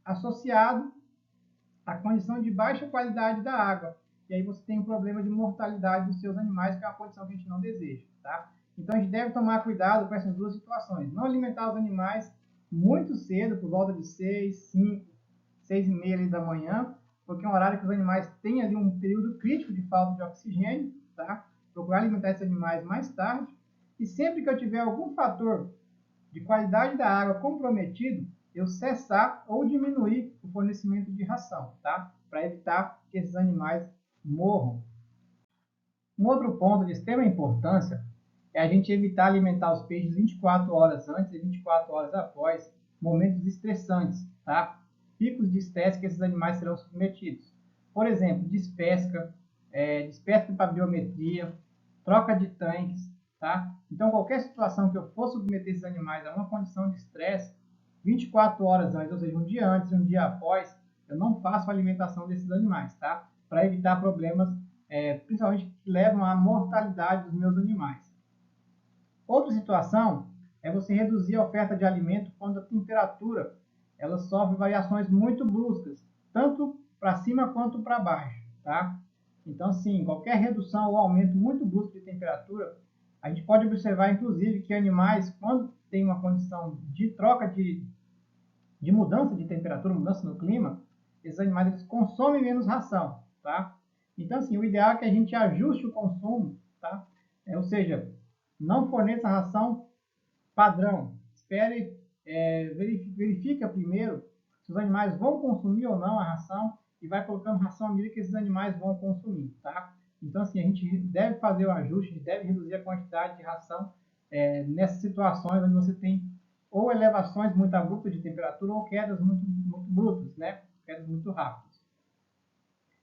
associado à condição de baixa qualidade da água. E aí você tem um problema de mortalidade dos seus animais, que é uma condição que a gente não deseja, tá? Então a gente deve tomar cuidado com essas duas situações. Não alimentar os animais muito cedo, por volta de 6, 5, 6 e meia da manhã, porque é um horário que os animais têm ali um período crítico de falta de oxigênio, tá? Procurar alimentar esses animais mais tarde. E sempre que eu tiver algum fator de qualidade da água comprometido, eu cessar ou diminuir o fornecimento de ração, tá? Para evitar que esses animais morram. Um outro ponto de extrema importância é a gente evitar alimentar os peixes 24 horas antes e 24 horas após momentos estressantes, tá? Picos de estresse que esses animais serão submetidos. Por exemplo, despesca, despesca para biometria, troca de tanques, tá? Então, qualquer situação que eu for submeter esses animais a uma condição de estresse, 24 horas antes, ou seja, um dia antes e um dia após, eu não faço a alimentação desses animais, tá? Para evitar problemas, principalmente que levam à mortalidade dos meus animais. Outra situação é você reduzir a oferta de alimento quando a temperatura ela sofre variações muito bruscas, tanto para cima quanto para baixo, tá? Então, sim, qualquer redução ou aumento muito brusco de temperatura, a gente pode observar, inclusive, que animais, quando tem uma condição de troca de mudança de temperatura, mudança no clima, esses animais eles consomem menos ração, tá? Então, assim, o ideal é que a gente ajuste o consumo, tá? Ou seja, não forneça ração padrão. Espere, verifica primeiro se os animais vão consumir ou não a ração e vai colocando ração à medida que esses animais vão consumir, tá? Então, assim, a gente deve fazer o ajuste, deve reduzir a quantidade de ração nessas situações onde você tem ou elevações muito abruptas de temperatura ou quedas muito, muito brutas, né? Quedas muito rápidas.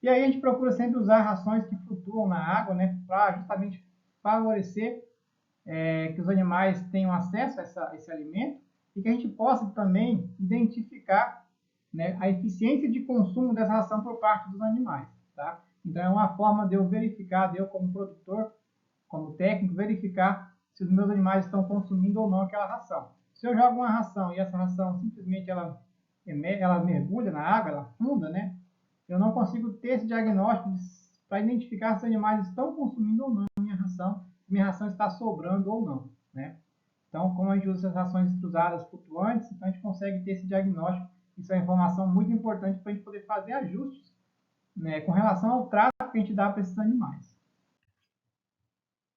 E aí a gente procura sempre usar rações que flutuam na água, né? Para justamente favorecer que os animais tenham acesso a esse alimento e que a gente possa também identificar né, a eficiência de consumo dessa ração por parte dos animais, tá? Então é uma forma de eu verificar, de eu como produtor, como técnico, verificar se os meus animais estão consumindo ou não aquela ração. Se eu jogo uma ração e essa ração simplesmente ela mergulha na água, ela afunda, né? Eu não consigo ter esse diagnóstico para identificar se os animais estão consumindo ou não minha ração está sobrando ou não, né? Então, como a gente usa essas rações cruzadas flutuantes, então a gente consegue ter esse diagnóstico. Isso é uma informação muito importante para a gente poder fazer ajustes, né, com relação ao trato que a gente dá para esses animais.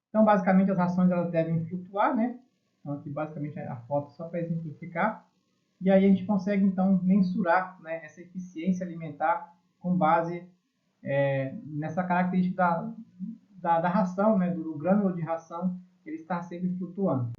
Então, basicamente, as rações elas devem flutuar, né? Então, aqui, basicamente, a foto só para exemplificar. E aí a gente consegue, então, mensurar, né, essa eficiência alimentar com base nessa característica da ração, né, do grânulo de ração, ele está sempre flutuando.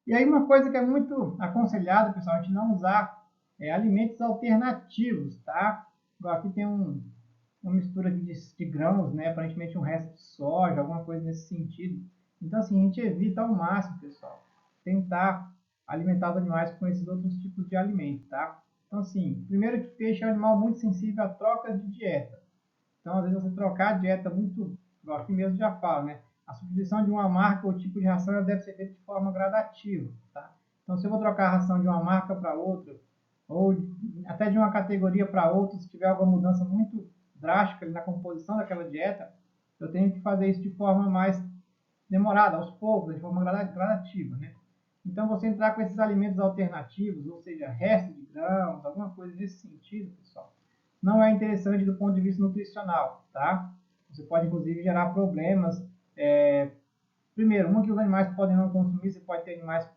E aí uma coisa que é muito aconselhado, pessoal, a gente não usar alimentos alternativos, tá? Aqui tem uma mistura de grãos, né? Aparentemente um resto de soja, alguma coisa nesse sentido. Então, assim, a gente evita ao máximo, pessoal, tentar alimentar os animais com esses outros tipos de alimento, tá? Então, assim, primeiro que peixe é um animal muito sensível a trocas de dieta. Então, às vezes, você trocar a dieta muito, aqui mesmo já falo, né? A substituição de uma marca ou tipo de ração ela deve ser feita de forma gradativa, tá? Então, se eu vou trocar a ração de uma marca para outra, ou até de uma categoria para outra, se tiver alguma mudança muito drástica na composição daquela dieta, eu tenho que fazer isso de forma mais demorada, aos poucos, de forma gradativa, né? Então, você entrar com esses alimentos alternativos, ou seja, resto de grãos, alguma coisa nesse sentido, pessoal, não é interessante do ponto de vista nutricional, tá? Você pode, inclusive, gerar problemas. Primeiro, que os animais podem não consumir, você pode ter animais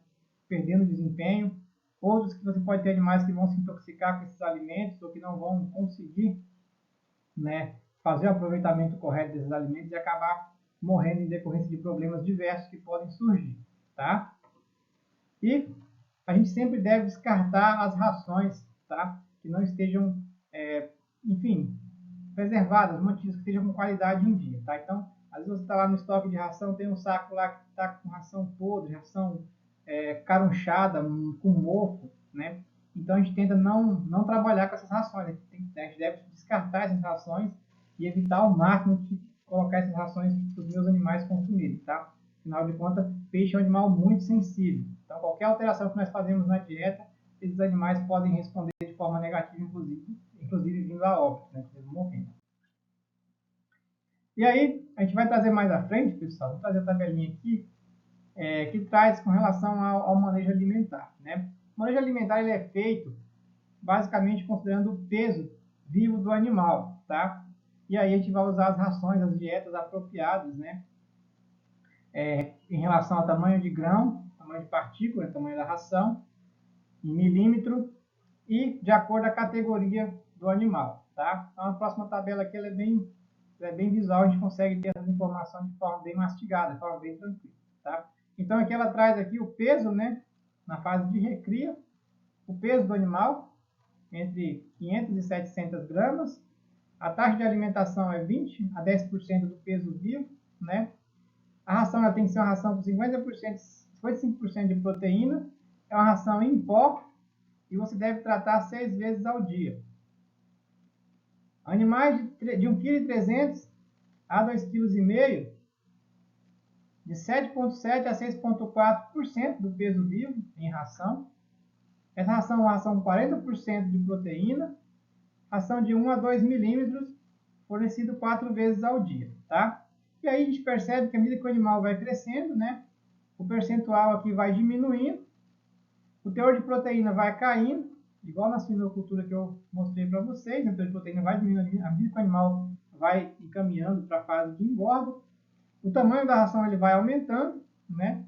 perdendo desempenho, outros que você pode ter animais que vão se intoxicar com esses alimentos ou que não vão conseguir, né, fazer o aproveitamento correto desses alimentos e acabar morrendo em decorrência de problemas diversos que podem surgir, tá? E a gente sempre deve descartar as rações, tá? Que não estejam, enfim, preservadas, mantidas, que estejam com qualidade em dia, tá? Então, às vezes você está lá no estoque de ração, tem um saco lá que está com ração podre, ração carunchada, com mofo, né? Então, a gente tenta não trabalhar com essas rações, a gente deve descartar essas rações e evitar ao máximo de colocar essas rações para os meus animais consumirem, tá? Afinal de contas, peixe é um animal muito sensível. Então, qualquer alteração que nós fazemos na dieta, esses animais podem responder de forma negativa, inclusive vindo a óbito, né? Morrendo. E aí, a gente vai trazer mais à frente, pessoal, vou trazer a tabelinha aqui, que traz com relação ao manejo alimentar, né? O manejo alimentar ele é feito basicamente considerando o peso vivo do animal, tá? E aí a gente vai usar as rações, as dietas apropriadas, né? Em relação ao tamanho de grão, tamanho de partícula, tamanho da ração, em milímetro e de acordo com a categoria do animal, tá? Então a próxima tabela aqui ela é bem visual, a gente consegue ter essa informação de forma bem mastigada, de forma bem tranquila, tá? Então aqui ela traz aqui o peso, né, na fase de recria, o peso do animal entre 500 e 700 gramas, a taxa de alimentação é 20 a 10% do peso vivo, né? A ração ela tem que ser uma ração com 55% de proteína, é uma ração em pó e você deve tratar 6 vezes ao dia. Animais de 1,3 kg a 2,5 kg, de 7,7 a 6,4% do peso vivo em ração. Essa ração é uma ração com 40% de proteína, ração de 1 a 2 milímetros, fornecido 4 vezes ao dia, tá? E aí a gente percebe que à medida que o animal vai crescendo, né, o percentual aqui vai diminuindo, o teor de proteína vai caindo, igual na suinocultura que eu mostrei para vocês, o teor de proteína vai diminuindo à medida que o animal vai encaminhando para a fase de engorda, o tamanho da ração ele vai aumentando, né?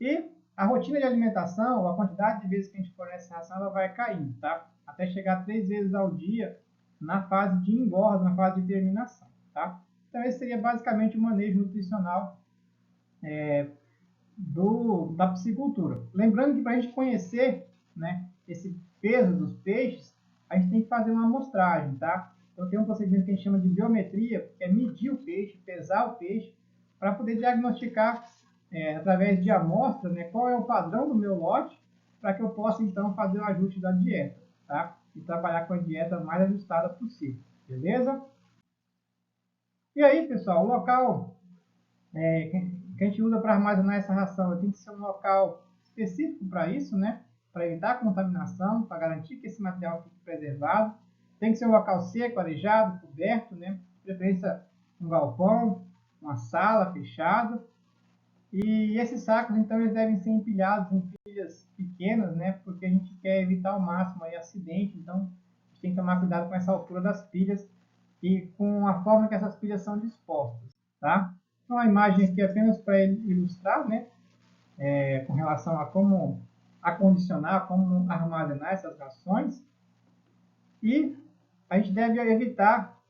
E a rotina de alimentação, a quantidade de vezes que a gente fornece a ração, ela vai caindo, tá? Até chegar 3 vezes ao dia na fase de engorda, na fase de terminação, tá? Então esse seria basicamente o manejo nutricional da piscicultura. Lembrando que para a gente conhecer, né, esse peso dos peixes, a gente tem que fazer uma amostragem, tá? Então tem um procedimento que a gente chama de biometria, que é medir o peixe, pesar o peixe, para poder diagnosticar, através de amostra, né, qual é o padrão do meu lote, para que eu possa então fazer o ajuste da dieta. tá? E trabalhar com a dieta mais ajustada possível, beleza? E aí, pessoal, o local que a gente usa para armazenar essa ração tem que ser um local específico para isso, né? Para evitar a contaminação, para garantir que esse material fique preservado. Tem que ser um local seco, arejado, coberto, né? De preferência um galpão, uma sala fechada. E esses sacos, então, eles devem ser empilhados em pilhas pequenas, né? Porque a gente quer evitar ao máximo aí acidente. Então, a gente tem que tomar cuidado com essa altura das pilhas e com a forma que essas pilhas são dispostas, tá? Então, a imagem aqui é apenas para ilustrar, né? Com relação a como acondicionar, como armazenar essas rações. E a gente deve evitar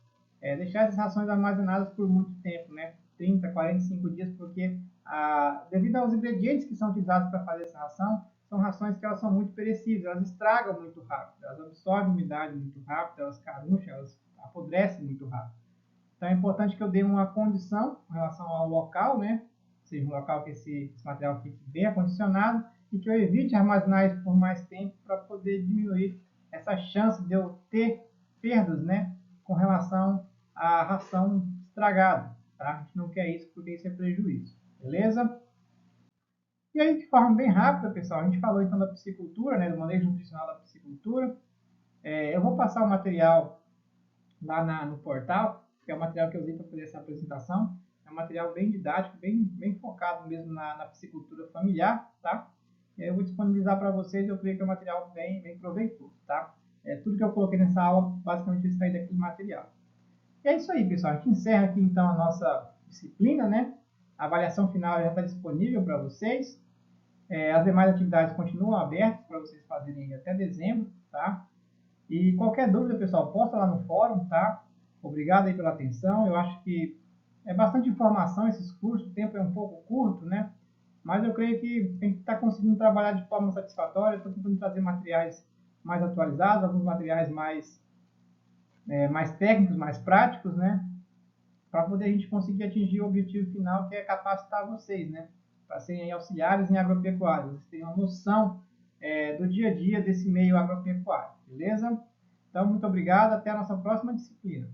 deixar essas rações armazenadas por muito tempo, né? 30, 45 dias, porque devido aos ingredientes que são utilizados para fazer essa ração, são rações que elas são muito perecíveis, elas estragam muito rápido, elas absorvem umidade muito rápido, elas caruncham, elas apodrecem muito rápido. Então é importante que eu dê uma condição com relação ao local, né? Ou seja, um local que esse material fique bem acondicionado e que eu evite armazenar isso por mais tempo para poder diminuir essa chance de eu ter perdas, né? Com relação à ração estragada, tá? A gente não quer isso porque isso é prejuízo, beleza? E aí, de forma bem rápida, pessoal, a gente falou então da piscicultura, né? Do manejo nutricional da piscicultura. Eu vou passar o material lá no portal, que é o material que eu usei para fazer essa apresentação. É um material bem didático, bem focado mesmo na piscicultura familiar, tá? E aí eu vou disponibilizar para vocês, eu creio que é um material bem proveitoso, tá? Tudo que eu coloquei nessa aula, basicamente, está aí daquele material. E é isso aí, pessoal. A gente encerra aqui, então, a nossa disciplina, né? A avaliação final já está disponível para vocês. As demais atividades continuam abertas para vocês fazerem até dezembro, tá? E qualquer dúvida, pessoal, posta lá no fórum, tá? Obrigado aí pela atenção. Eu acho que é bastante informação esses cursos, o tempo é um pouco curto, né? Mas eu creio que a gente está conseguindo trabalhar de forma satisfatória. Estou tentando trazer materiais mais atualizados, alguns materiais mais técnicos, mais práticos, né? Para poder a gente conseguir atingir o objetivo final, que é capacitar vocês, né? Para serem auxiliares em agropecuária. Vocês terem uma noção do dia a dia desse meio agropecuário, beleza? Então, muito obrigado. Até a nossa próxima disciplina.